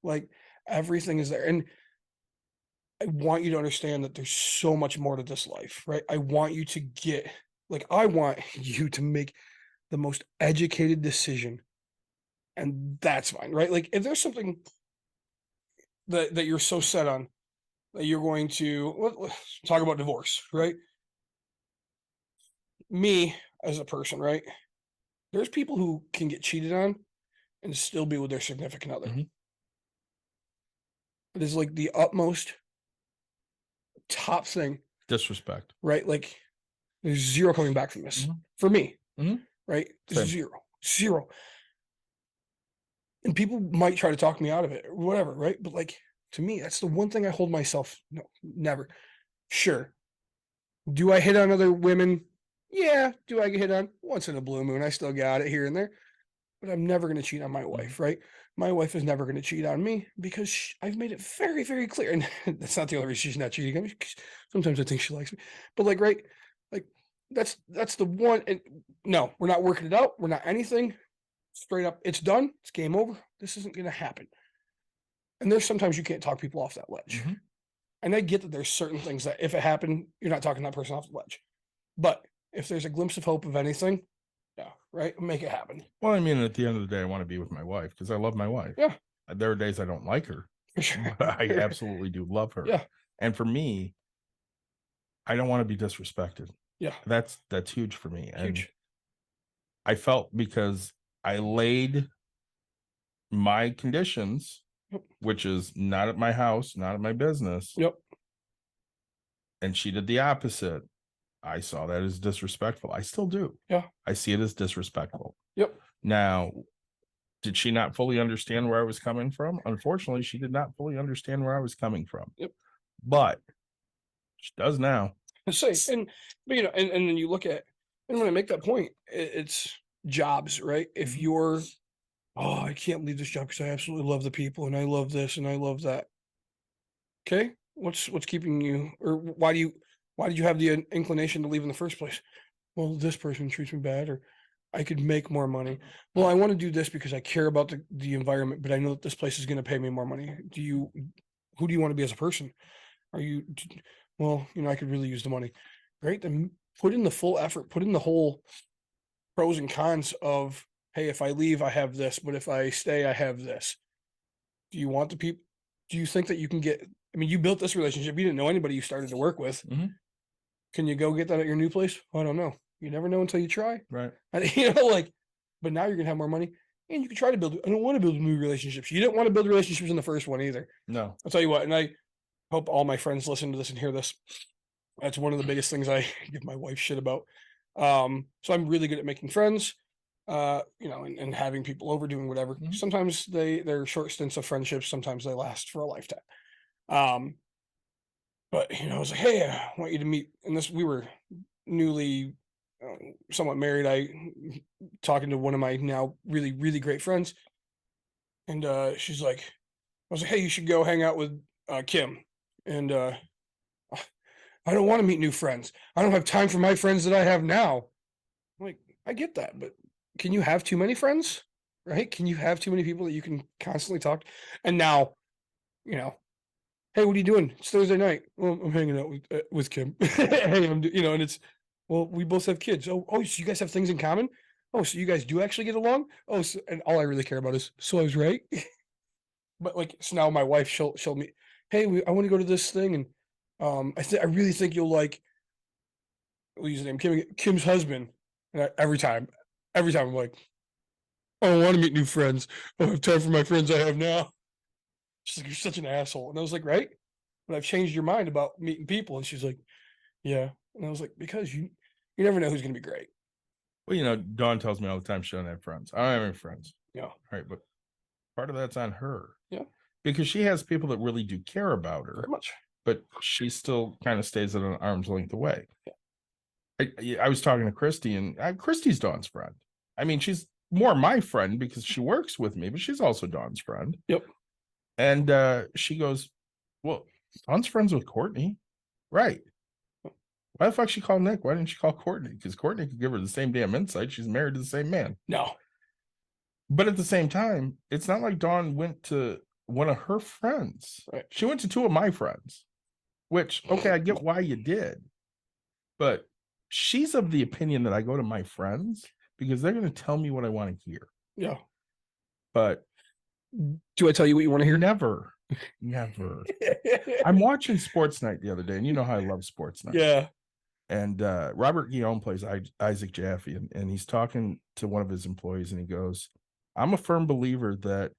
Like, everything is there. And I want you to understand that there's so much more to this life, right? I want you to I want you to make the most educated decision. And that's fine, right? Like, if there's something that you're so set on that you're going to let's talk about divorce, right? Me as a person, right? There's people who can get cheated on and still be with their significant other. It is like the utmost top thing. Disrespect. Right? Like, there's zero coming back from this. For me. Right? Same. Zero. And people might try to talk me out of it or whatever, right? But like, to me, that's the one thing I hold myself. No, never. Sure. Do I hit on other women? Yeah. Do I get hit on? Once in a blue moon. I still got it here and there. But I'm never going to cheat on my wife, right? My wife is never going to cheat on me because I've made it very, very clear. And that's not the only reason she's not cheating on me. Sometimes I think she likes me. But like, right? Like, that's the one. And no, we're not working it out. We're not anything. Straight up, it's done. It's game over. This isn't going to happen. And there's sometimes you can't talk people off that ledge. And I get that there's certain things that if it happened, you're not talking that person off the ledge. But if there's a glimpse of hope of anything, yeah, right, make it happen. Well, I mean, at the end of the day, I want to be with my wife because I love my wife. Yeah. There are days I don't like her, Sure. but I absolutely do love her. Yeah. And for me, I don't want to be disrespected. Yeah. That's huge for me. And Huge. I felt because I laid my conditions, which is not at my house, not at my business. Yep. and she did the opposite. I saw that as disrespectful. I still do. Yeah. I see it as disrespectful. Yep. Now, did she not fully understand where I was coming from? Unfortunately, she did not fully understand where I was coming from. Yep. But she does now. Say, but you know, and then you look at, and when I make that point, it's jobs, right? If you're, oh, I can't leave this job because I absolutely love the people and I love this and I love that. Okay, what's keeping you, or why did you have the inclination to leave in the first place? Well, this person treats me bad, or I could make more money. Well, I want to do this because I care about the environment, but I know that this place is going to pay me more money. Who do you want to be as a person? Are you, well, you know, I could really use the money. Great. Then put in the full effort, put in the whole pros and cons of, hey, if I leave, I have this, but if I stay, I have this. Do you want the people? Do you think that you can get, I mean, you built this relationship. You didn't know anybody you started to work with. Mhm. Can you go get that at your new place? I don't know. You never know until you try. Right. You know, like, but now you're going to have more money and you can try to build, I don't want to build new relationships. You didn't want to build relationships in the first one either. No. I'll tell you what, and I hope all my friends listen to this and hear this. That's one of the biggest things I give my wife shit about. So I'm really good at making friends, you know, and having people over, doing whatever. Mhm. Sometimes they're short stints of friendships. Sometimes they last for a lifetime. But you know, I was like, hey, I want you to meet. And this, we were newly, somewhat married. I talking to one of my now really, really great friends, and she's like, I was like, hey, you should go hang out with Kim. And I don't want to meet new friends. I don't have time for my friends that I have now. I'm like, I get that, but can you have too many friends? Right? Can you have too many people that you can constantly talk? And now, you know, hey, what are you doing? It's Thursday night. Well, I'm hanging out with Kim. Hey, you know, and it's, well, we both have kids. Oh, so you guys have things in common? Oh, so you guys do actually get along? Oh, so, and all I really care about is, so I was right. But like, so now my wife, she'll me, hey, I want to go to this thing, and I really think you'll like, we'll use the name Kim's husband. And every time I'm like, I don't want to meet new friends. I don't have time for my friends I have now. She's like, you're such an asshole. And I was like, right? But I've changed your mind about meeting people. And she's like, yeah. And I was like, because you never know who's gonna be great. Well, you know, Dawn tells me all the time she doesn't have friends. I don't have any friends. Yeah. Right. But part of that's on her. Yeah. Because she has people that really do care about her, Very much. but she still kind of stays at an arm's length away. I was talking to Christy, and Christy's Dawn's friend. I mean, she's more my friend because she works with me, but she's also Dawn's friend. Yep. And she goes, well, Dawn's friends with Courtney. Right. Why the fuck she called Nick? Why didn't she call Courtney? Because Courtney could give her the same damn insight. She's married to the same man. No. But at the same time, it's not like Dawn went to one of her friends. Right. She went to two of my friends, which, okay, I get why you did. But she's of the opinion that I go to my friends because they're going to tell me what I want to hear. Yeah. But do I tell you what you want to hear? Never. I'm watching Sports Night the other day, and you know how I love Sports Night. Yeah. And Robert Guillaume plays Isaac Jaffe, and he's talking to one of his employees, and he goes, I'm a firm believer that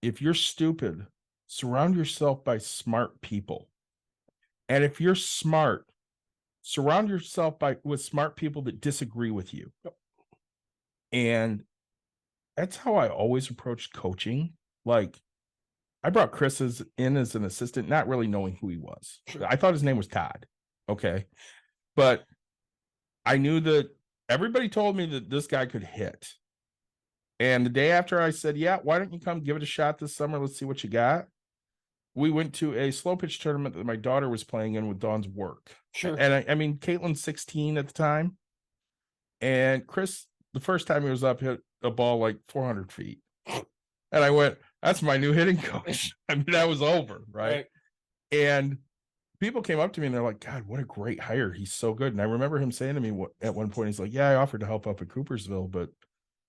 if you're stupid, surround yourself by smart people. And if you're smart, surround yourself with smart people that disagree with you. Yep. And that's how I always approached coaching. Like, I brought Chris in as an assistant, not really knowing who he was. Sure. I thought his name was Todd. Okay. But I knew that everybody told me that this guy could hit. And the day after I said, yeah, why don't you come give it a shot this summer? Let's see what you got. We went to a slow pitch tournament that my daughter was playing in with Dawn's work. Sure. And I mean, Caitlin's 16 at the time. And Chris, the first time he was up, hit a ball like 400 feet. And I went, that's my new hitting coach. I mean, that was over. Right. And people came up to me and they're like, God, what a great hire. He's so good. And I remember him saying to me at one point, he's like, yeah, I offered to help up at Coopersville, but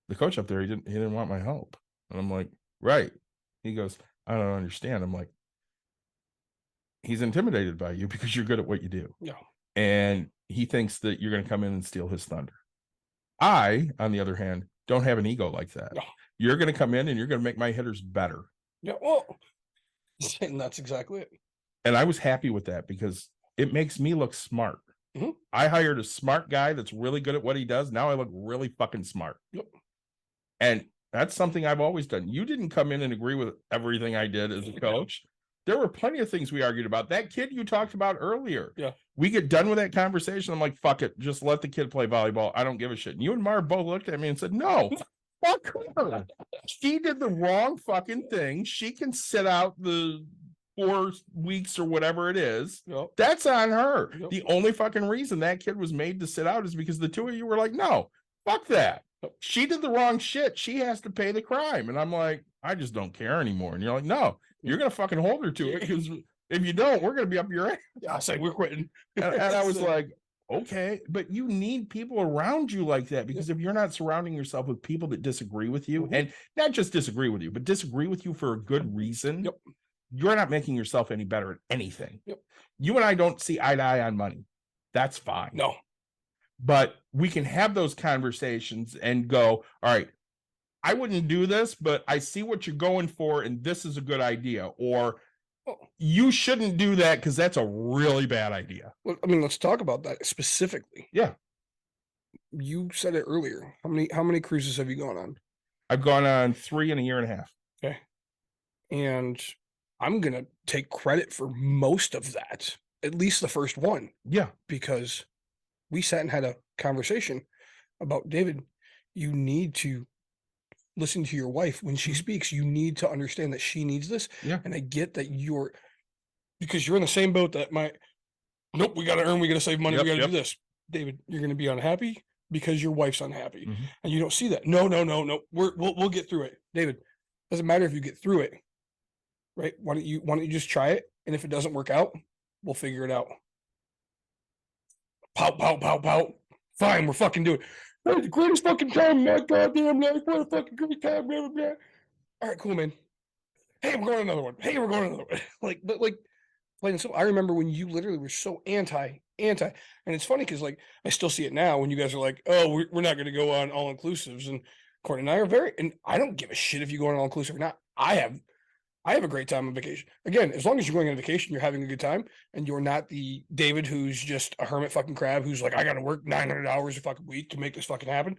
the coach up there, he didn't want my help. And I'm like, right. He goes, I don't understand. I'm like, he's intimidated by you because you're good at what you do. Yeah. And he thinks that you're going to come in and steal his thunder. I, on the other hand, don't have an ego like that. No. You're going to come in and you're going to make my hitters better. Yeah. Well, and that's exactly it. And I was happy with that because it makes me look smart. Mhm. I hired a smart guy that's really good at what he does. Now I look really fucking smart. Yep. And that's something I've always done. You didn't come in and agree with everything I did as a coach. There were plenty of things we argued about. That kid you talked about earlier. Yeah. We get done with that conversation. I'm like, fuck it. Just let the kid play volleyball. I don't give a shit. And you and Marv both looked at me and said, no, fuck her. She did the wrong fucking thing. She can sit out the 4 weeks or whatever it is. Yep. That's on her. Yep. The only fucking reason that kid was made to sit out is because the two of you were like, no, fuck that. She did the wrong shit. She has to pay the crime. And I'm like, I just don't care anymore. And you're like, no, you're going to fucking hold her to it, because if you don't, we're going to be up your ass. Yeah, I say we're quitting. And I was like, okay, but you need people around you like that, because if you're not surrounding yourself with people that disagree with you, and not just disagree with you, but disagree with you for a good reason, you're not making yourself any better at anything. You and I don't see eye to eye on money. That's fine. No. But we can have those conversations and go, all right, I wouldn't do this, but I see what you're going for, and this is a good idea. Or you shouldn't do that because that's a really bad idea. Well, I mean, let's talk about that specifically. Yeah. You said it earlier. How many cruises have you gone on? I've gone on 3 in a year and a half. Okay. And I'm going to take credit for most of that, at least the first one. Yeah. Because we sat and had a conversation about, David, you need to listen to your wife when she speaks. You need to understand that she needs this. Yeah. And I get that because you're in the same boat that nope, we got to earn, we got to save money, we got to do this. David, you're going to be unhappy because your wife's unhappy. And you don't see that. No. We'll get through it. David, doesn't matter if you get through it, right? Why don't you just try it? And if it doesn't work out, we'll figure it out. Pout, pout, pout, pout. Fine, we're fucking doing it. That's the greatest fucking time of my goddamn life. What a fucking great time, blah, blah, blah. All right, cool, man. Hey, we're going another one. Hey, we're going another one. But plain and simple. I remember when you literally were so anti. And it's funny because I still see it now when you guys are like, oh, we're not going to go on all inclusives. And Courtney and I are and I don't give a shit if you go on all inclusive or not. I have a great time on vacation. Again, as long as you're going on vacation, you're having a good time, and you're not the David who's just a hermit fucking crab who's like, I got to work 900 hours a fucking week to make this fucking happen.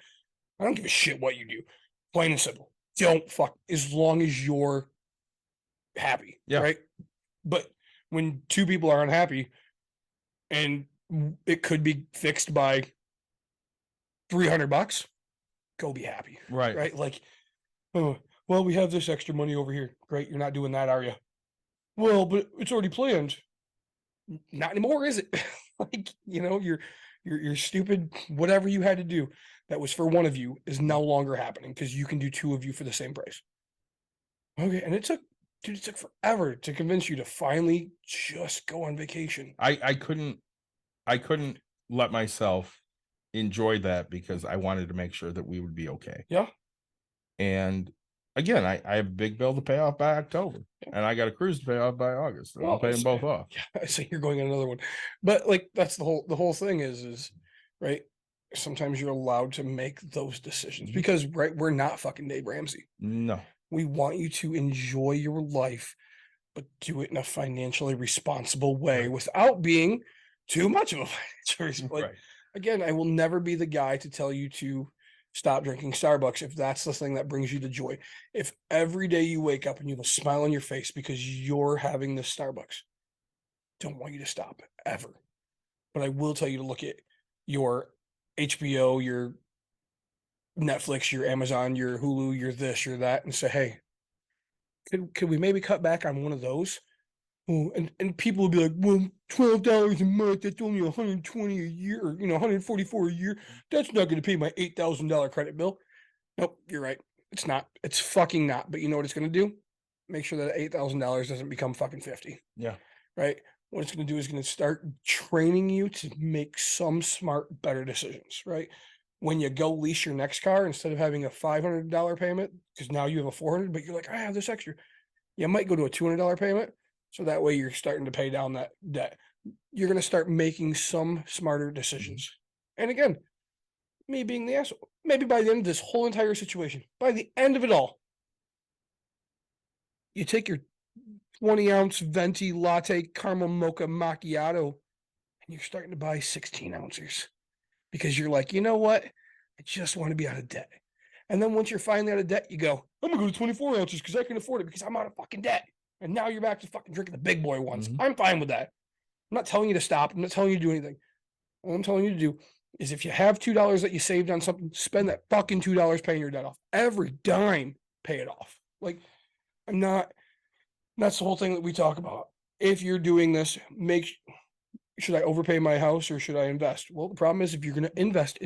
I don't give a shit what you do. Plain and simple. Don't fuck, as long as you're happy. Yeah. Right. But when two people are unhappy and it could be fixed by $300, go be happy. Right. Right. Like, oh, well, we have this extra money over here. Great. You're not doing that, are you? Well, but it's already planned. Not anymore, is it? Your stupid, whatever you had to do that was for one of you is no longer happening because you can do 2 of you for the same price. Okay. And it took forever to convince you to finally just go on vacation. I couldn't let myself enjoy that because I wanted to make sure that we would be okay. Yeah. And again, I have a big bill to pay off by October, and I got a cruise to pay off by August. And I'll pay them both off. Yeah, I say you're going on another one, but that's the whole thing is right. Sometimes you're allowed to make those decisions because we're not fucking Dave Ramsey. No, we want you to enjoy your life, but do it in a financially responsible way without being too much of a financial. Right. Again, I will never be the guy to tell you to stop drinking Starbucks if that's the thing that brings you the joy. If every day you wake up and you have a smile on your face because you're having this Starbucks, don't want you to stop ever. But I will tell you to look at your HBO, your Netflix, your Amazon, your Hulu, your this, your that, and say, hey, could we maybe cut back on one of those? Oh, and people will be like, well, $12 a month, that's only $120 a year, or, $144 a year. That's not going to pay my $8,000 credit bill. Nope, you're right. It's not. It's fucking not. But you know what it's going to do? Make sure that $8,000 doesn't become fucking 50. Yeah. Right? What it's going to do is going to start training you to make some smart, better decisions, right? When you go lease your next car, instead of having a $500 payment, because now you have a $400, but you're like, I have this extra. You might go to a $200 payment. So that way you're starting to pay down that debt. You're going to start making some smarter decisions. And again, me being the asshole, maybe by the end of this whole entire situation, by the end of it all, you take your 20-ounce venti latte caramel mocha macchiato you're starting to buy 16 ounces because you're like, you know what? I just want to be out of debt. And then once you're finally out of debt, you go, I'm gonna go to 24 ounces because I can afford it because I'm out of fucking debt. And now you're back to fucking drinking the big boy ones. I'm fine with that. I'm not telling you to stop. I'm not telling you to do anything. All I'm telling you to do is if you have $2 that you saved on something, spend that fucking $2 paying your debt off. Every dime, pay it off. Like, that's the whole thing that we talk about. If you're doing this, should I overpay my house or should I invest? Well, the problem is if you're going to invest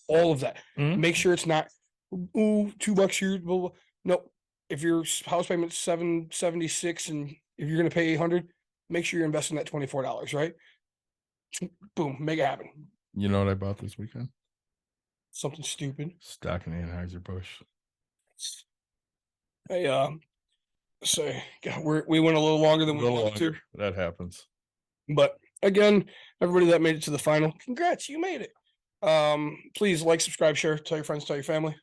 all of that. Make sure it's not, $2 here. Blah, blah. No, if your house payment's $776 and if you're going to pay $800, make sure you're investing that $24, right? Boom, make it happen. You know what I bought this weekend? Something stupid. Stock in Anheuser-Busch. Hey, so we went a little longer than we wanted to. That happens. But again, everybody that made it to the final, congrats, you made it. Please like, subscribe, share, tell your friends, tell your family.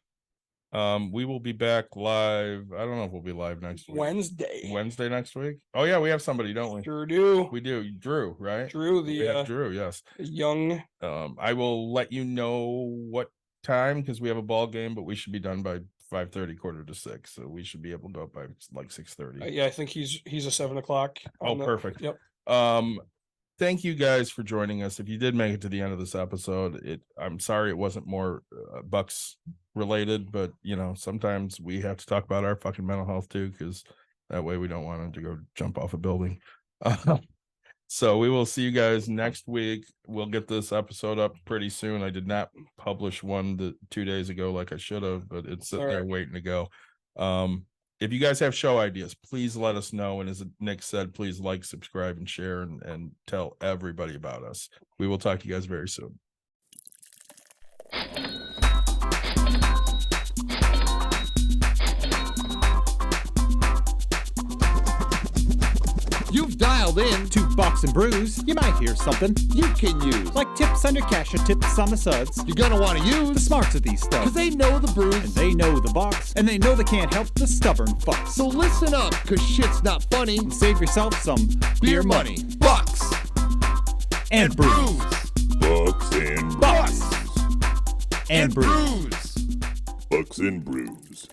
We will be back live. I don't know if we'll be live next week. Wednesday next week. Oh yeah, we have somebody, don't we? Sure do. We do. Drew, right? Drew, We have Drew, yes. Young. I will let you know what time because we have a ball game, but we should be done by 5:30, 5:45. So we should be able to go up by like 6:30. Yeah, I think he's a 7 o'clock. Oh, perfect. Yep. Thank you guys for joining us. If you did make it to the end of this episode, I'm sorry it wasn't more Bucks related, but sometimes we have to talk about our fucking mental health too, because that way we don't want them to go jump off a building. So we will see you guys next week. We'll get this episode up pretty soon. I did not publish one 2 days ago like I should have, but it's sitting there waiting to go. If you guys have show ideas, please let us know. And as Nick said, please like, subscribe, and share and tell everybody about us. We will talk to you guys very soon. You've dialed in To Bucks and Brews, you might hear something you can use. like tips on your cash or tips on the suds. You're gonna want to The use smarts of these because stuff. they know the brews. And they know the Bucks, and they know they can't help the stubborn fucks. So listen up, cause shit's not funny. And save yourself some Beer money, bucks, and brews. Bucks and Bucks brews. and brews. brews. Bucks and brews.